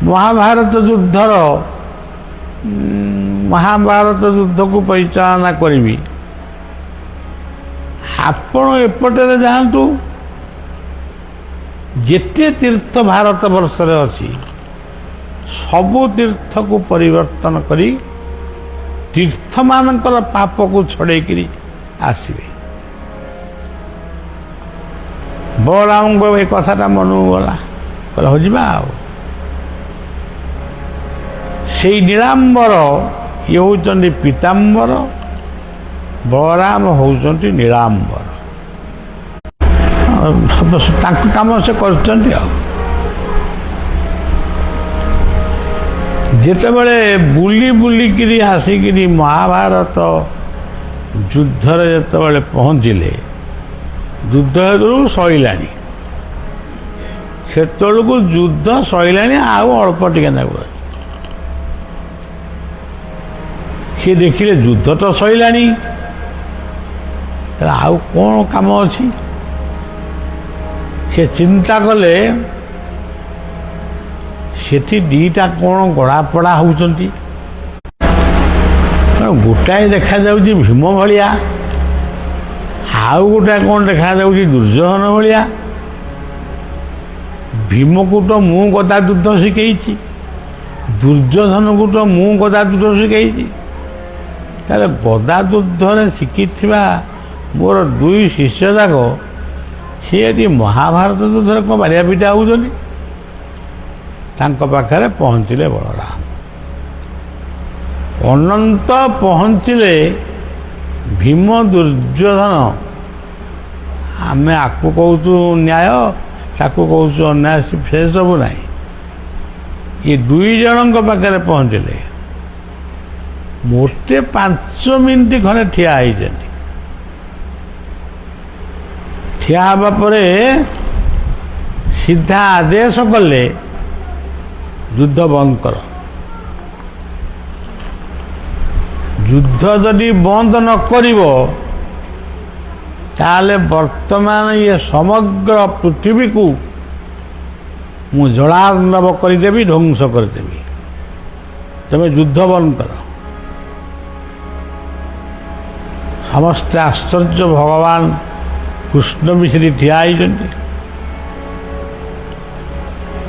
ମହାଭାରତ ଯୁଦ୍ଧକୁ ପରିଚାଳନା କରିବି, ଆପଣ ଏପଟରେ ଯାଆନ୍ତୁ। ଯେତେ ତୀର୍ଥ ଭାରତ ବର୍ଷରେ ଅଛି ସବୁ ତୀର୍ଥକୁ ପରିବର୍ତ୍ତନ କରି ତୀର୍ଥମାନଙ୍କର ପାପକୁ ଛଡ଼େଇକିରି ଆସିବେ। ବଳରାମଙ୍କ ଏ କଥାଟା ମନକୁ ଗଲା, କହିଲେ ହଉ ଯିବା ଆଉ। ସେଇ ନୀଳାମ୍ବର, ଇଏ ହେଉଛନ୍ତି ପୀତାମ୍ବର, ବଳରାମ ହେଉଛନ୍ତି ନୀଳାମ୍ବର। ତାଙ୍କ କାମ ସେ କରୁଛନ୍ତି ଆଉ। ଯେତେବେଳେ ବୁଲି ବୁଲିକିରି ଆସିକିରି ମହାଭାରତ ଯୁଦ୍ଧରେ ଯେତେବେଳେ ପହଞ୍ଚିଲେ, ଯୁଦ୍ଧ ହେତଳକୁ ସଇଲାଣି, ସେତେବେଳକୁ ଯୁଦ୍ଧ ସଇଲାଣି, ଆଉ ଅଳ୍ପ ଟିକେ ନାଗୁର। ସିଏ ଦେଖିଲେ ଯୁଦ୍ଧ ତ ସଇଲାଣି, ଆଉ କ'ଣ କାମ ଅଛି? ସେ ଚିନ୍ତା କଲେ ସେଠି ଦିଟା କ'ଣ ଗଡ଼ାପଡ଼ା ହେଉଛନ୍ତି। ଗୋଟାଏ ଦେଖାଯାଉଛି ଭୀମ ଭଳିଆ, ଆଉ ଗୋଟାଏ କ'ଣ ଦେଖାଯାଉଛି ଦୁର୍ଯ୍ୟୋଧନ ଭଳିଆ। ଭୀମକୁ ତ ମୁଁ ଗଦା ଯୁଦ୍ଧ ଶିଖେଇଛି, ଦୁର୍ଯ୍ୟୋଧନକୁ ତ ମୁଁ ଗଦା ଯୁଦ୍ଧ ଶିଖେଇଛି। ତାହେଲେ ଗଦା ଯୁଦ୍ଧରେ ଶିଖିଥିବା ମୋର ଦୁଇ ଶିଷ୍ୟ ଯାକ ସିଏ ଏଠି ମହାଭାରତ ଯୁଦ୍ଧରେ କ'ଣ ବାଡ଼ିଆ ପିଟା ହେଉଛନ୍ତି? ତାଙ୍କ ପାଖରେ ପହଞ୍ଚିଲେ ବଳରାମ। ଅନନ୍ତ ପହଞ୍ଚିଲେ ଭୀମ ଦୁର୍ଯ୍ୟୋଧନ, ଆମେ ଆକୁ କହୁଛୁ ନ୍ୟାୟ, ତାକୁ କହୁଛୁ ଅନ୍ୟାୟ, ସେ ସବୁ ନାହିଁ। ଏ ଦୁଇ ଜଣଙ୍କ ପାଖରେ ପହଞ୍ଚିଲେ ମୋଟେ 5 ମିନିଟ୍ ଖଣ୍ଡେ ଠିଆ ହେଇଛନ୍ତି। ଠିଆ ହେବା ପରେ ସିଧା ଆଦେଶ କଲେ, ଯୁଦ୍ଧ ବନ୍ଦ କର। ଯୁଦ୍ଧ ଯଦି ବନ୍ଦ ନ କରିବ ତାହେଲେ ବର୍ତ୍ତମାନ ଇଏ ସମଗ୍ର ପୃଥିବୀକୁ ମୁଁ ଜଳାର୍ଣ୍ଣବ କରିଦେବି, ଧ୍ୱଂସ କରିଦେବି। ତମେ ଯୁଦ୍ଧ ବନ୍ଦ କର। ସମସ୍ତେ ଆଶ୍ଚର୍ଯ୍ୟ, ଭଗବାନ କୃଷ୍ଣ ବି ସେଠି ଠିଆ ହେଇଛନ୍ତି।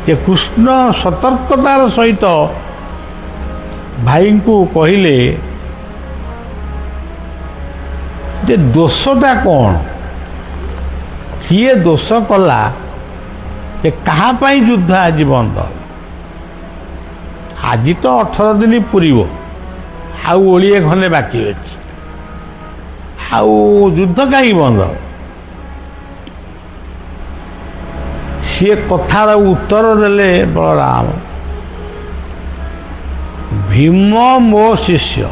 ଯେ କୃଷ୍ଣ ସତର୍କତାର ସହିତ ଭାଇଙ୍କୁ କହିଲେ ଯେ ଦୋଷଟା କ'ଣ, କିଏ ଦୋଷ କଲା, ଯେ କାହା ପାଇଁ ଯୁଦ୍ଧ ଆଜି ବନ୍ଦ? ଆଜି ତ 18 ଦିନ ପୂରିବ, ଆଉ ଓଳିଏ ଖଣ୍ଡେ ବାକି ଅଛି, ଆଉ ଯୁଦ୍ଧ କାହିଁକି ବନ୍ଦ? ସିଏ କଥାର ଉତ୍ତର ଦେଲେ ବଳରାମ, ଭୀମ ମୋ ଶିଷ୍ୟ,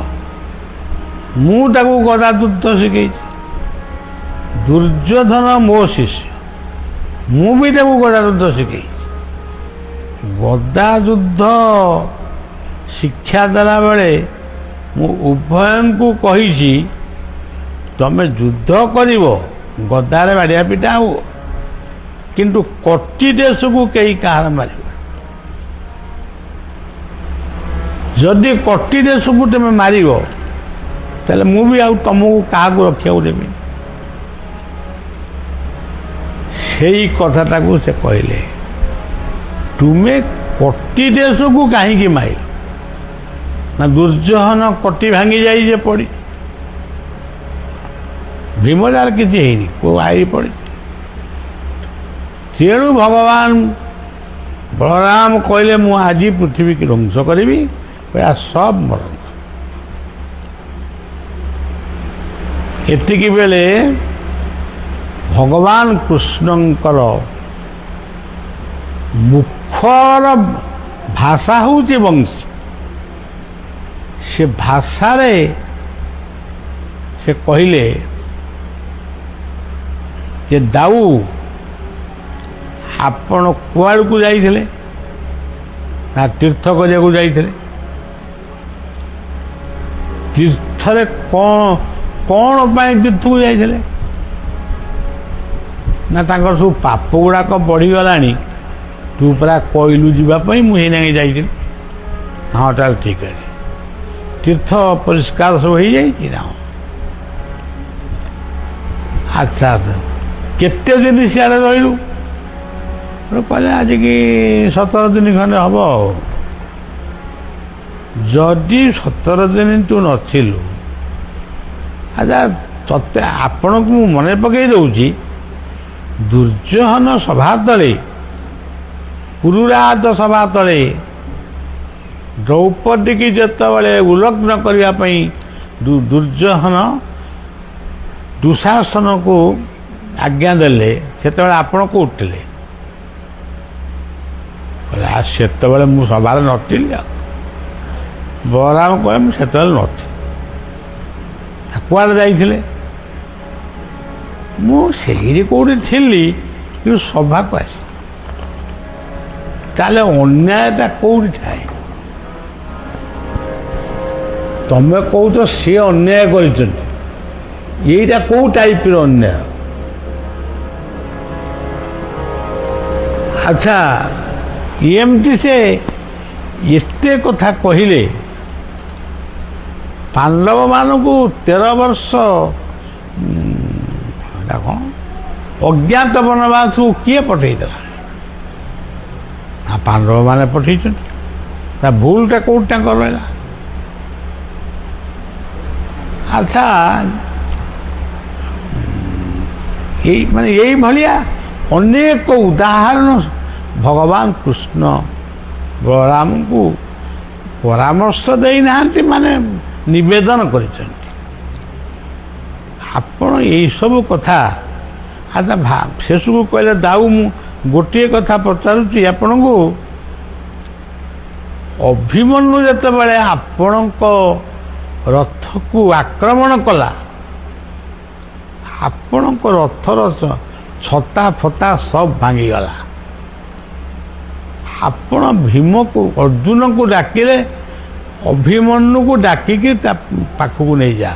ମୁଁ ତାକୁ ଗଦା ଯୁଦ୍ଧ ଶିଖେଇଛି। ଦୁର୍ଯ୍ୟୋଧନ ମୋ ଶିଷ୍ୟ, ମୁଁ ବି ତାକୁ ଗଦା ଯୁଦ୍ଧ ଶିଖେଇଛି। ଗଦା ଯୁଦ୍ଧ ଶିକ୍ଷା ଦେଲା ବେଳେ ମୁଁ ଉଭୟଙ୍କୁ କହିଛି, ତମେ ଯୁଦ୍ଧ କରିବ, ଗଦାରେ ବାଡ଼ିଆ ପିଟା ହବ, କିନ୍ତୁ କଟି ଦେଶକୁ କେହି କାହାର ମାରିବ। ଯଦି କଟି ଦେଶକୁ ତମେ ମାରିବ ତାହେଲେ ମୁଁ ବି ଆଉ ତମକୁ କାହାକୁ ରଖିବାକୁ ଦେବି। ସେଇ କଥାଟାକୁ ସେ କହିଲେ, ତୁମେ କଟି ଦେଶକୁ କାହିଁକି ମାରିଲ? ନା ଦୁର୍ଯ୍ୟୋଧନ କଟି ଭାଙ୍ଗି ଯାଇଛି ପଡ଼ି, ଭୀମଜାର କିଛି ହେଇନି, କୋଉ ଆଇ ପଡ଼ିଛି। ତେଣୁ ଭଗବାନ ବଳରାମ କହିଲେ, ମୁଁ ଆଜି ପୃଥିବୀକୁ ଧ୍ୱଂସ କରିବି, ସବ ମରନ୍ତୁ। ଏତିକି ବେଳେ ଭଗବାନ କୃଷ୍ଣଙ୍କର ମୁଖର ଭାଷା ହେଉଛି ବଂଶୀ। ସେ ଭାଷାରେ ସେ କହିଲେ ଯେ ଦାଉ, ଆପଣ କୁଆଡ଼କୁ ଯାଇଥିଲେ? ନା ତୀର୍ଥ କରିବାକୁ ଯାଇଥିଲେ। ତୀର୍ଥରେ କ'ଣ ପାଇଁ ତୀର୍ଥକୁ ଯାଇଥିଲେ? ନା ତାଙ୍କର ସବୁ ପାପ ଗୁଡ଼ାକ ବଢ଼ିଗଲାଣି, ତୁ ପୁରା କହିଲୁ ଯିବା ପାଇଁ, ମୁଁ ସେଇନାଗି ଯାଇଥିଲି। ହଁ ତାହେଲେ ଠିକ୍ ଅଛି, ତୀର୍ଥ ପରିଷ୍କାର ସବୁ ହେଇଯାଇଛି ନା? ଆଚ୍ଛା, କେତେ ଦିନ ସିଆଡ଼େ ରହିଲୁ? କହିଲେ ଆଜିକି 17 ଦିନ ଖଣ୍ଡେ ହବ। ଆଉ ଯଦି 17 ଦିନ ତୁ ନଥିଲୁ, ଆଚ୍ଛା ତତେ ଆପଣଙ୍କୁ ମୁଁ ମନେ ପକାଇ ଦେଉଛି, ଦୁର୍ଯ୍ୟୋଧନ ସଭା ତଳେ, ପୁରୁରାଜ ସଭା ତଳେ ଦ୍ରୌପଦୀକି ଯେତେବେଳେ ଉଲଗ୍ନ କରିବା ପାଇଁ ଦୁର୍ଯ୍ୟୋଧନ ଦୁଃଶାସନକୁ ଆଜ୍ଞା ଦେଲେ, ସେତେବେଳେ ଆପଣ କୋଉଠି ଥିଲେ? ସେତେବେଳେ ମୁଁ ସଭାରେ ନଥିଲି। ଆଉ ବଳରାମ କହେ, ମୁଁ ସେତେବେଳେ ନଥିଲି। କୁଆଡ଼େ ଯାଇଥିଲେ? ମୁଁ ସେଇଠି କୋଉଠି ଥିଲି, କିନ୍ତୁ ସଭାକୁ ଆସି। ତାହେଲେ ଅନ୍ୟାୟଟା କୋଉଠି ଥାଏ? ତମେ କହୁଛ ସିଏ ଅନ୍ୟାୟ କରିଛନ୍ତି, ଏଇଟା କୋଉ ଟାଇପର ଅନ୍ୟାୟ? ଆଚ୍ଛା, ଏମିତି ସେ ଏତେ କଥା କହିଲେ। ପାଣ୍ଡବମାନଙ୍କୁ 13 ବର୍ଷ କ'ଣ ଅଜ୍ଞାତ ବନବାସକୁ କିଏ ପଠେଇଦେଲା? ପାଣ୍ଡବମାନେ ପଠେଇଛନ୍ତି। ତା ଭୁଲଟା କୋଉଠି ତାଙ୍କର ରହିଲା? ଆଚ୍ଛା, ଏଇଭଳିଆ ଅନେକ ଉଦାହରଣ ଭଗବାନ କୃଷ୍ଣ ବଳରାମଙ୍କୁ ପରାମର୍ଶ ଦେଇନାହାନ୍ତି, ମାନେ ନିବେଦନ କରିଛନ୍ତି। ଆପଣ ଏଇସବୁ କଥା ଆଚ୍ଛା ଶେଷକୁ କହିଲେ, ଦାଉ ମୁଁ ଗୋଟିଏ କଥା ପଚାରୁଛି ଆପଣଙ୍କୁ, ଅଭିମନ୍ୟୁ ଯେତେବେଳେ ଆପଣଙ୍କ ରଥକୁ ଆକ୍ରମଣ କଲା, ଆପଣଙ୍କ ରଥର ଛତା ଫତା ସବୁ ଭାଙ୍ଗିଗଲା, ଆପଣ ଭୀମକୁ ଅର୍ଜୁନକୁ ଡାକିଲେ, ଅଭିମନ୍ୟୁକୁ ଡାକିକି ତା ପାଖକୁ ନେଇଯା,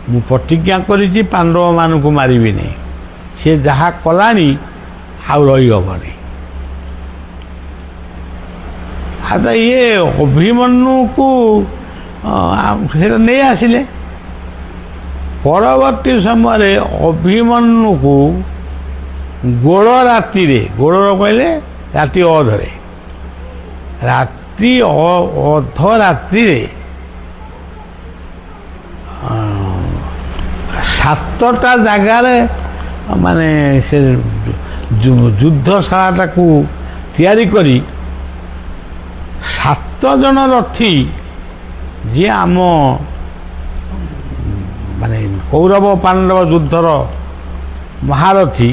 ମୁଁ ପ୍ରତିଜ୍ଞା କରିଛି ପାଣ୍ଡବମାନଙ୍କୁ ମାରିବିନି, ସେ ଯାହା କଲାଣି ଆଉ ରହିହବନି। ଆଚ୍ଛା ଇଏ ଅଭିମନ୍ୟୁକୁ ସେଟା ନେଇ ଆସିଲେ, ପରବର୍ତ୍ତୀ ସମୟରେ ଅଭିମନ୍ୟୁକୁ ଗୋଳ ରାତିରେ, ଗୋଳର କହିଲେ ରାତି ଅଧରେ, ରାତି ଅଧ ରାତିରେ 7ଟା ଜାଗାରେ ମାନେ ସେ ଯୁଦ୍ଧଶାଳାଟାକୁ ତିଆରି କରି 7 ଜଣ ରଥୀ, ଯିଏ ଆମ ମାନେ କୌରବ ପାଣ୍ଡବ ଯୁଦ୍ଧର ମହାରଥୀ,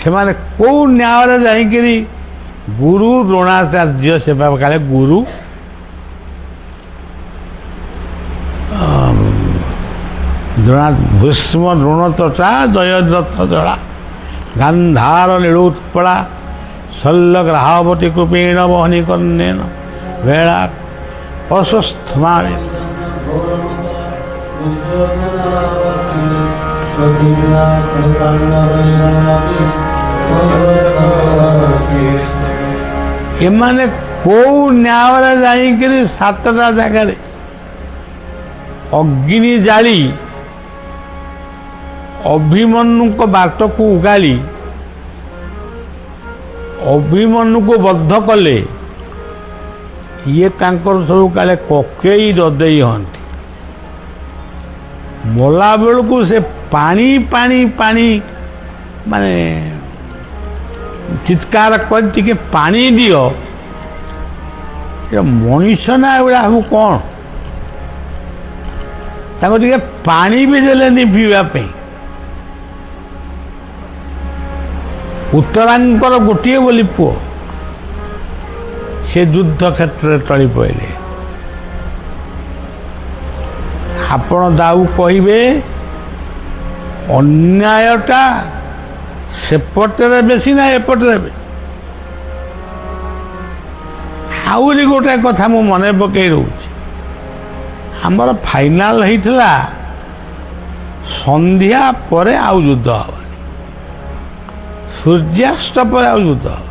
ସେମାନେ କୋଉ ନ୍ୟାୟରେ ଯାଇକିରି ଗୁରୁ ଦ୍ରୋଣାଚାର୍ଯ୍ୟ ସେବା କାଳେ ଗୁରୁ ଭୀଷ୍ମ ଦ୍ରୋଣତଟା ଜୟଦ୍ରଥ ଜଳା ଗାନ୍ଧାର ନୀଳୋତ୍ପଳା ଶଲ୍ୟଗ୍ରାହବତୀ କୃପେଣ ବହନି କର୍ଣ୍ଣେନ ବେଳା ଅସ୍ୱସ୍ଥମାରେ ଏମାନେ କୋଉ ନ୍ୟାୟରେ ଯାଇକିରି 7ଟା ଜାଗାରେ ଅଗ୍ନି ଜାଳି ଅଭିମନ୍ୟୁଙ୍କ ବାଟକୁ ଉଗାଳି ଅଭିମନ୍ୟୁକୁ ବଦ୍ଧ କଲେ। ଇଏ ତାଙ୍କର ସବୁ କାଳେ କକେଇ ଦଦେଇ ହନ୍ତି, ମଲା ବେଳକୁ ସେ ପାଣି ପାଣି ପାଣି ମାନେ ଚିତ୍କାର କରି ଟିକେ ପାଣି ଦିଅ, ମଣିଷ ନା ଏଗୁଡ଼ା ସବୁ କ'ଣ, ତାଙ୍କୁ ଟିକେ ପାଣି ବି ଦେଲେନି ପିଇବା ପାଇଁ। ଉତ୍ତରାଙ୍କର ଗୋଟିଏ ବୋଲି ପୁଅ, ସେ ଯୁଦ୍ଧ କ୍ଷେତ୍ରରେ ଟଳି ପଡ଼ିଲେ। ଆପଣ ଦାଉ କହିବେ ଅନ୍ୟାୟଟା ସେପଟରେ ବେଶୀ ନା ଏପଟରେ ବେଶୀ? ଆହୁରି ଗୋଟେ କଥା ମୁଁ ମନେ ପକେଇ ରହୁଛି, ଆମର ଫାଇନାଲ ହେଇଥିଲା ସନ୍ଧ୍ୟା ପରେ ଆଉ ଯୁଦ୍ଧ ହେବନି, ସୂର୍ଯ୍ୟାସ୍ତ ପରେ ଆଉ ଯୁଦ୍ଧ ହେବନି।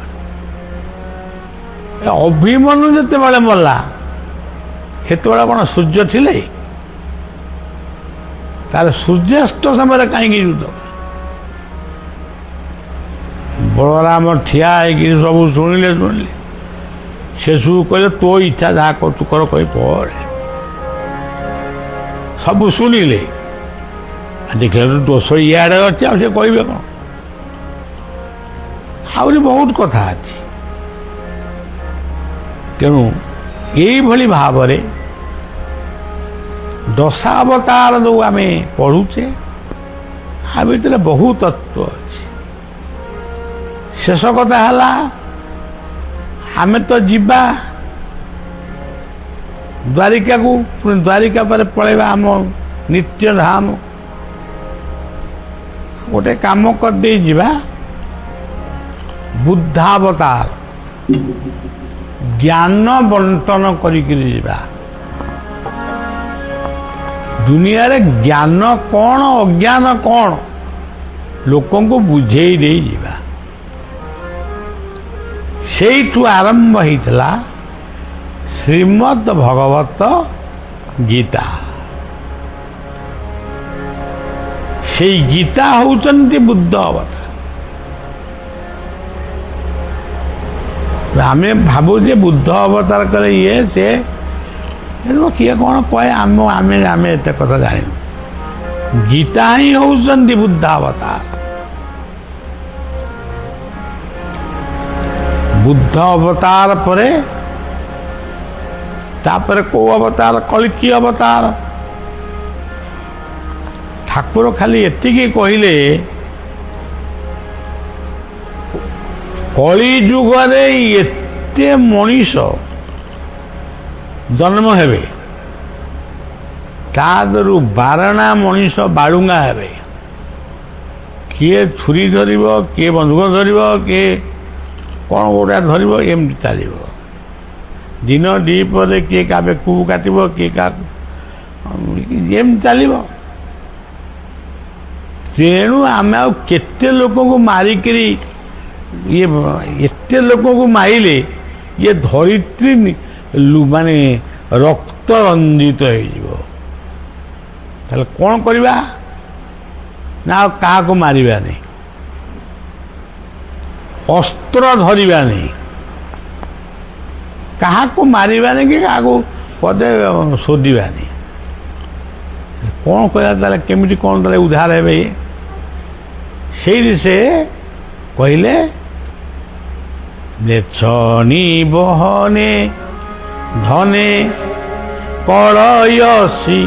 ଅଭିମନ୍ୟୁ ଯେତେବେଳେ ମଲା ସେତେବେଳେ କ'ଣ ସୂର୍ଯ୍ୟ ଥିଲେ? ତାହେଲେ ସୂର୍ଯ୍ୟାସ୍ତ ସମୟରେ କାହିଁକି ଯୁଦ୍ଧ? ବଳରାମ ଠିଆ ହେଇକି ସବୁ ଶୁଣିଲେ, ଶେଷକୁ କହିଲେ ତୋ ଇଚ୍ଛା ଯାହା କରୁଛୁ କର, କହି ପଡ଼େ। ସବୁ ଶୁଣିଲେ, ଦେଖିଲେ ଦୋଷ ଇଆଡ଼େ ଅଛି, ଆଉ ସେ କହିବେ କ'ଣ? ଆହୁରି ବହୁତ କଥା ଅଛି। ତେଣୁ ଏଇଭଳି ଭାବରେ ଦଶାବତାର ଯେଉଁ ଆମେ ପଢ଼ୁଛେ, ଆ ଭିତରେ ବହୁ ତତ୍ତ୍ୱ ଅଛି। ଶେଷ କଥା ହେଲା, ଆମେ ତ ଯିବା ଦ୍ୱାରିକାକୁ, ପୁଣି ଦ୍ୱାରିକା ପରେ ପଳେଇବା ଆମ ନିତ୍ୟଧାମ। ଗୋଟେ କାମ କରିଦେଇ ଯିବା, ବୁଦ୍ଧାବତାର ଜ୍ଞାନ ବଣ୍ଟନ କରିକିରି ଯିବା। ଦୁନିଆରେ ଜ୍ଞାନ କ'ଣ ଅଜ୍ଞାନ କ'ଣ ଲୋକଙ୍କୁ ବୁଝେଇ ଦେଇ ଯିବା। ସେଇଠୁ ଆରମ୍ଭ ହେଇଥିଲା ଶ୍ରୀମଦ୍ ଭଗବତ ଗୀତା। ସେଇ ଗୀତା ହେଉଛନ୍ତି ବୁଦ୍ଧ ଅବତାର। ଆମେ ଭାବୁଛେ ବୁଦ୍ଧ ଅବତାର କଲେ ଇଏ ସେ, କିଏ କ'ଣ କହେ, ଆମେ ଏତେ କଥା ଜାଣିନୁ। ଗୀତା ହିଁ ହେଉଛନ୍ତି ବୁଦ୍ଧ ଅବତାର। ବୁଦ୍ଧ ଅବତାର ପରେ ତାପରେ କୋଉ ଅବତାର? କଳିକି ଅବତାର। ଠାକୁର ଖାଲି ଏତିକି କହିଲେ କଳି ଯୁଗରେ ଏତେ ମଣିଷ ଜନ୍ମ ହେବେ, ତା ଦେହରୁ 12 ମଣିଷ ବାଳୁଙ୍ଗା ହେବେ। କିଏ ଛୁରୀ ଧରିବ, କିଏ ବନ୍ଧୁକ ଧରିବ, କିଏ କ'ଣ ଗୋଟା ଧରିବ, ଏମିତି ଚାଲିବ। ଦିନ ଦ୍ୱିପହରେ କିଏ କାହାକୁ କାଟିବ, କିଏ କାହାକୁ ଏମିତି ଚାଲିବ। ତେଣୁ ଆମେ ଆଉ କେତେ ଲୋକଙ୍କୁ ମାରିକିରି ଏତେ ଲୋକଙ୍କୁ ମାରିଲେ ଇଏ ଧରିତ୍ରୀ ମାନେ ରକ୍ତ ରଞ୍ଜିତ ହେଇଯିବ। ତାହେଲେ କ'ଣ କରିବା ନା ଆଉ କାହାକୁ ମାରିବାନି, ଅସ୍ତ୍ର ଧରିବାନି, କାହାକୁ ମାରିବାନି କି କାହାକୁ ପଦେ ଶୋଧିବାନି। କ'ଣ କରିବା ତାହେଲେ? କେମିତି କ'ଣ ତାହେଲେ ଉଦ୍ଧାର ହେବେ? ସେଇଠି ସେ କହିଲେ ନେଛନି ବହନେ ଧନେ କଳୟସି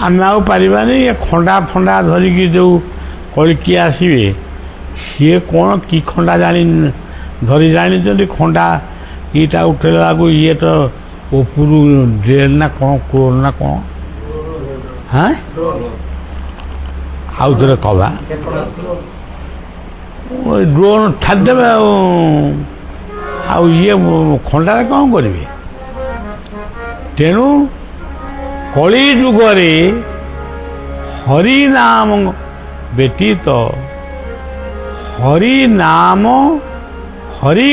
ଆମେ ଆଉ ପାରିବାନି। ଏ ଖଣ୍ଡା ଫଣ୍ଡା ଧରିକି ଯେଉଁ କଳିକି ଆସିବେ, ସିଏ କ'ଣ କି ଖଣ୍ଡା ଧରି ଜାଣିଛନ୍ତି? ଖଣ୍ଡା ଇଟା ଉଠେଇଲା ବେଳକୁ ଇଏ ତ ଉପରୁ ଡ୍ରେନ୍ ନା କ'ଣ, କ୍ରୋନ୍ ନା କ'ଣ, ହଁ ଆଉ ଥରେ କବା ଡ୍ରୋନ୍ ଛାଡ଼ିଦେବେ। ଆଉ ଇଏ ଖଣ୍ଡାରେ କ'ଣ କରିବେ? ତେଣୁ କଳି ଯୁଗରେ ହରିନାମ ବ୍ୟତୀତ, ହରିନାମ, ହରି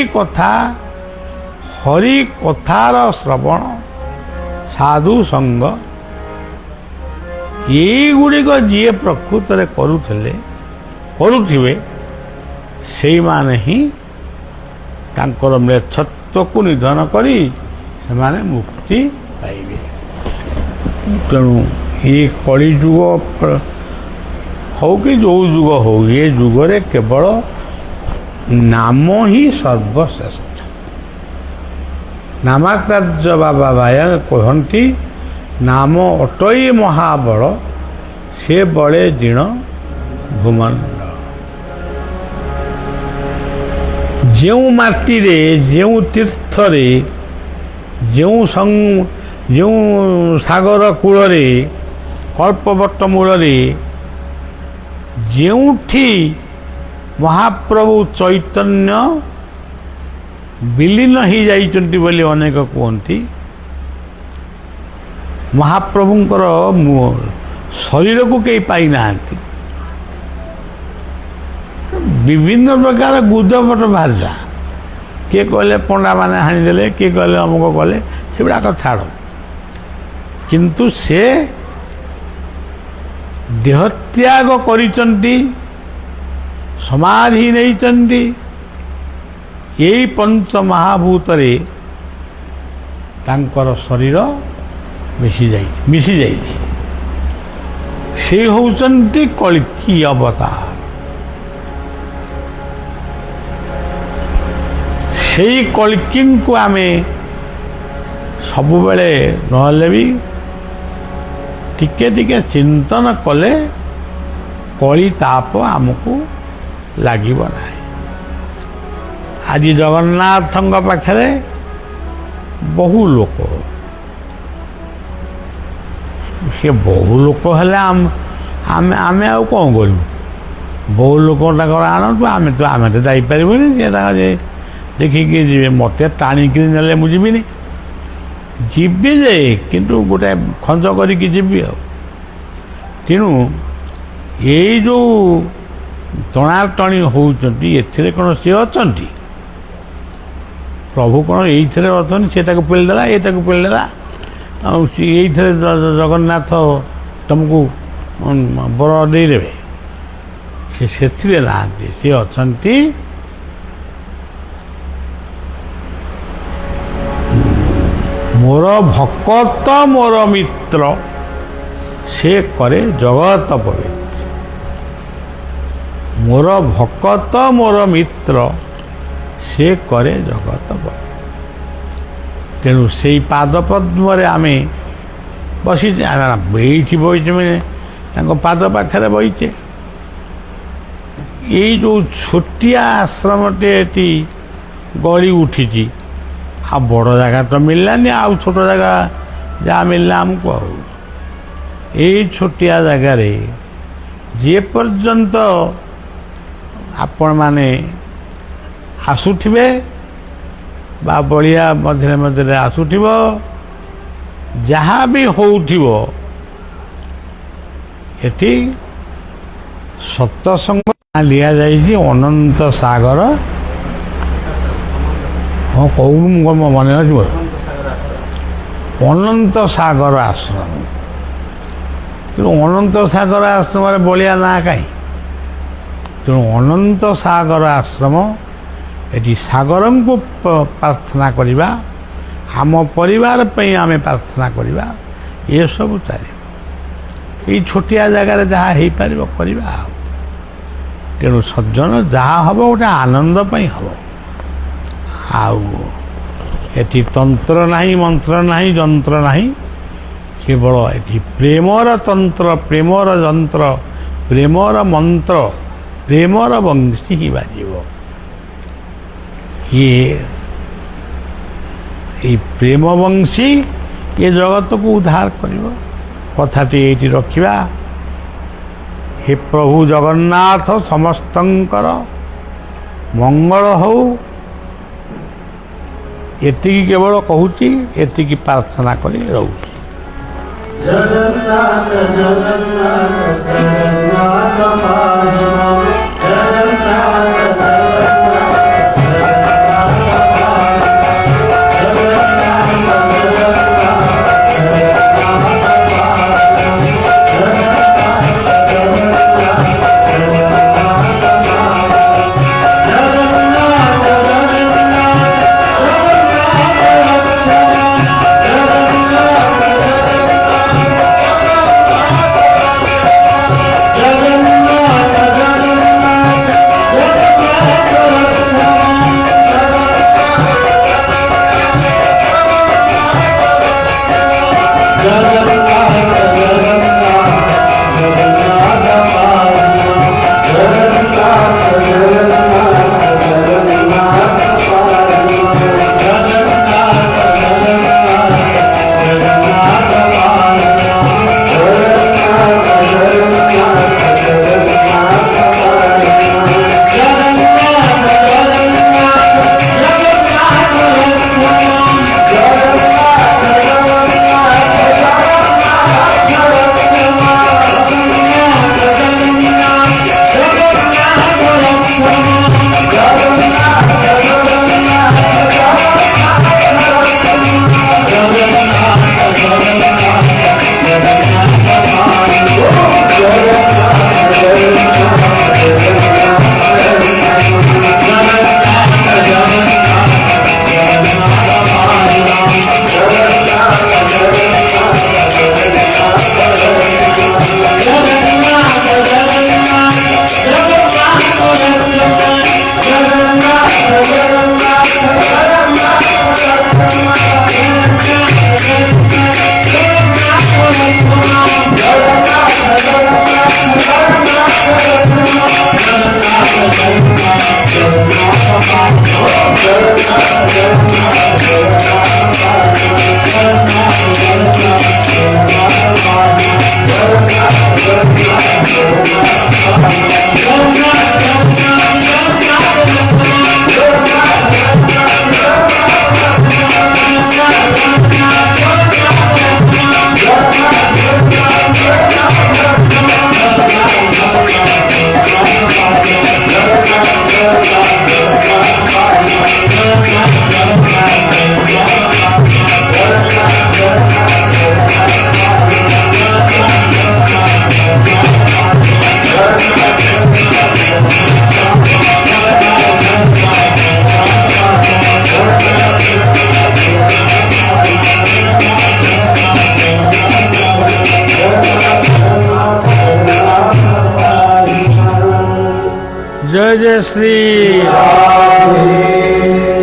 କଥାର ଶ୍ରବଣ, ସାଧୁ ସଙ୍ଗ, ଏଇଗୁଡ଼ିକ ଯିଏ ପ୍ରକୃତରେ କରୁଥିବେ ସେଇମାନେ ହିଁ ତାଙ୍କର ମ୍ଲେଚ୍ଛତ୍ୱକୁ ନିଧନ କରି ସେମାନେ ମୁକ୍ତି ପାଇବେ। ତେଣୁ ଏ କଳିଯୁଗ ହଉ କି ଯେଉଁ ଯୁଗ ହଉ, ଏ ଯୁଗରେ କେବଳ ନାମ ହିଁ ସର୍ବଶ୍ରେଷ୍ଠ। ନାମାଚାର୍ଯ୍ୟ ବାବା ବାୟା କହନ୍ତି, ନାମ ଅଟଇ ମହାବଳ, ସେ ବଳେ ଜିଣ ଭୂମଣ୍ଡଳ। ଯେଉଁ ମାଟିରେ, ଯେଉଁ ତୀର୍ଥରେ, ଯେଉଁ ସାଗର କୂଳରେ, କଳ୍ପବଟ ମୂଳରେ, ଯେଉଁଠି ମହାପ୍ରଭୁ ଚୈତନ୍ୟ ବିଲୀନ ହୋଇଯାଇଛନ୍ତି ବୋଲି ଅନେକ କୁହନ୍ତି, ମହାପ୍ରଭୁଙ୍କର ଶରୀରକୁ କେହି ପାଇନାହାନ୍ତି। ବିଭିନ୍ନ ପ୍ରକାର ଗୁଜବଟ ବାହାରିଲା। କିଏ କହିଲେ ପଣ୍ଡାମାନେ ହାଣିଦେଲେ, କିଏ କହିଲେ ଅମୁକ କଲେ, ସେଗୁଡ଼ାକ ଛାଡ଼। କିନ୍ତୁ ସେ ଦେହତ୍ୟାଗ କରିଛନ୍ତି, ସମାଧି ନେଇଛନ୍ତି। ଏଇ ପଞ୍ଚ ମହାଭୂତରେ ତାଙ୍କର ଶରୀର ମିଶିଯାଇଛି। ସେ ହେଉଛନ୍ତି କଳ୍କି ଅବତାର। ସେଇ କଳ୍କିଙ୍କୁ ଆମେ ସବୁବେଳେ ନହେଲେ ବି ଟିକେ ଟିକେ ଚିନ୍ତନ କଲେ କଳି ତାପ ଆମକୁ ଲାଗିବ ନାହିଁ। ଆଜି ଜଗନ୍ନାଥଙ୍କ ପାଖରେ ବହୁ ଲୋକ, ସେ ବହୁ ଲୋକ ହେଲେ ଆମେ ଆଉ କ'ଣ କରିବୁ? ବହୁ ଲୋକ ତାଙ୍କର ଆଣନ୍ତୁ, ଆମେ ତ ଯାଇପାରିବୁନି। ସେ ତାଙ୍କ ଦେଖିକି ଯିବେ। ମୋତେ ଟାଣିକିରି ନେଲେ ମୁଁ ଯିବିନି, ଯିବି ଯେ କିନ୍ତୁ ଗୋଟାଏ ଖଞ୍ଜ କରିକି ଯିବି ଆଉ। ତେଣୁ ଏଇ ଯେଉଁ ଟଣାଟଣି ହେଉଛନ୍ତି, ଏଥିରେ କ'ଣ ସିଏ ଅଛନ୍ତି? ପ୍ରଭୁ କ'ଣ ଏଇଥିରେ ଅଛନ୍ତି? ସେ ତାକୁ ପେଳିଦେଲା, ଏ ତାକୁ ପେଳିଦେଲା, ଆଉ ଏଇଥିରେ ଜଗନ୍ନାଥ ତୁମକୁ ବର ଦେଇଦେବେ? ସେ ସେଥିରେ ନାହାନ୍ତି। ସେ ଅଛନ୍ତି ମୋର ଭକତ ମୋର ମିତ୍ର, ସେ କରେ ଜଗତ ପବିତ୍ର। ମୋର ଭକତ ମୋର ମିତ୍ର, ସେ କରେ ଜଗତ ପବିତ୍ର। ତେଣୁ ସେଇ ପାଦ ପଦ୍ମରେ ଆମେ ବସିଛେ, ଏଇଠି ବସିଛେ ମାନେ ତାଙ୍କ ପାଦ ପାଖରେ ବସିଛେ। ଏଇ ଯେଉଁ ଛୋଟିଆ ଆଶ୍ରମଟେ ଏଠି ଗଳି ଉଠିଛି, ଆଉ ବଡ଼ ଜାଗା ତ ମିଳିଲାନି, ଆଉ ଛୋଟ ଜାଗା ଯାହା ମିଳିଲା ଆମକୁ। ଆଉ ଏଇ ଛୋଟିଆ ଜାଗାରେ ଯେ ପର୍ଯ୍ୟନ୍ତ ଆପଣମାନେ ଆସୁଥିବେ ବା ବଳିଆ ମଝିରେ ମଝିରେ ଆସୁଥିବ, ଯାହା ବି ହେଉଥିବ, ଏଠି ସତ୍ସଙ୍ଗ ଦିଆଯାଇଛି ଅନନ୍ତ ସାଗର। ହଁ କହୁନୁ, ମୁଁ ମନେ ଅଛି ମୋର ଅନନ୍ତ ସାଗର ଆଶ୍ରମ। ତେଣୁ ଅନନ୍ତ ସାଗର ଆଶ୍ରମରେ ବଳିଆ ନାଁ କାହିଁ? ତେଣୁ ଅନନ୍ତ ସାଗର ଆଶ୍ରମ, ଏଠି ସାଗରଙ୍କୁ ପ୍ରାର୍ଥନା କରିବା, ଆମ ପରିବାର ପାଇଁ ଆମେ ପ୍ରାର୍ଥନା କରିବା, ଏସବୁ ଚାଲିବ। ଏଇ ଛୋଟିଆ ଜାଗାରେ ଯାହା ହେଇପାରିବ କରିବା ଆଉ। ତେଣୁ ସଜ୍ଜନ ଯାହା ହେବ ଗୋଟେ ଆନନ୍ଦ ପାଇଁ ହେବ। ଆଉ ଏଠି ତନ୍ତ୍ର ନାହିଁ, ମନ୍ତ୍ର ନାହିଁ, ଯନ୍ତ୍ର ନାହିଁ, କେବଳ ଏଠି ପ୍ରେମର ତନ୍ତ୍ର, ପ୍ରେମର ଯନ୍ତ୍ର, ପ୍ରେମର ମନ୍ତ୍ର, ପ୍ରେମର ବଂଶୀ ହିଁ ବାଜିବ। ଏଇ ପ୍ରେମ ବଂଶୀ ଏ ଜଗତକୁ ଉଦ୍ଧାର କରିବ। କଥାଟି ଏଇଠି ରଖିବା। ହେ ପ୍ରଭୁ ଜଗନ୍ନାଥ ସମସ୍ତଙ୍କର ମଙ୍ଗଳ ହଉ, ଏତିକି କେବଳ କହୁଛି, ଏତିକି ପ୍ରାର୍ଥନା କରି ରହୁଛି। ଜଗନ୍ନାଥ ଜଗନ୍ନାଥ ଜଗନ୍ନାଥ जय जय श्री राधे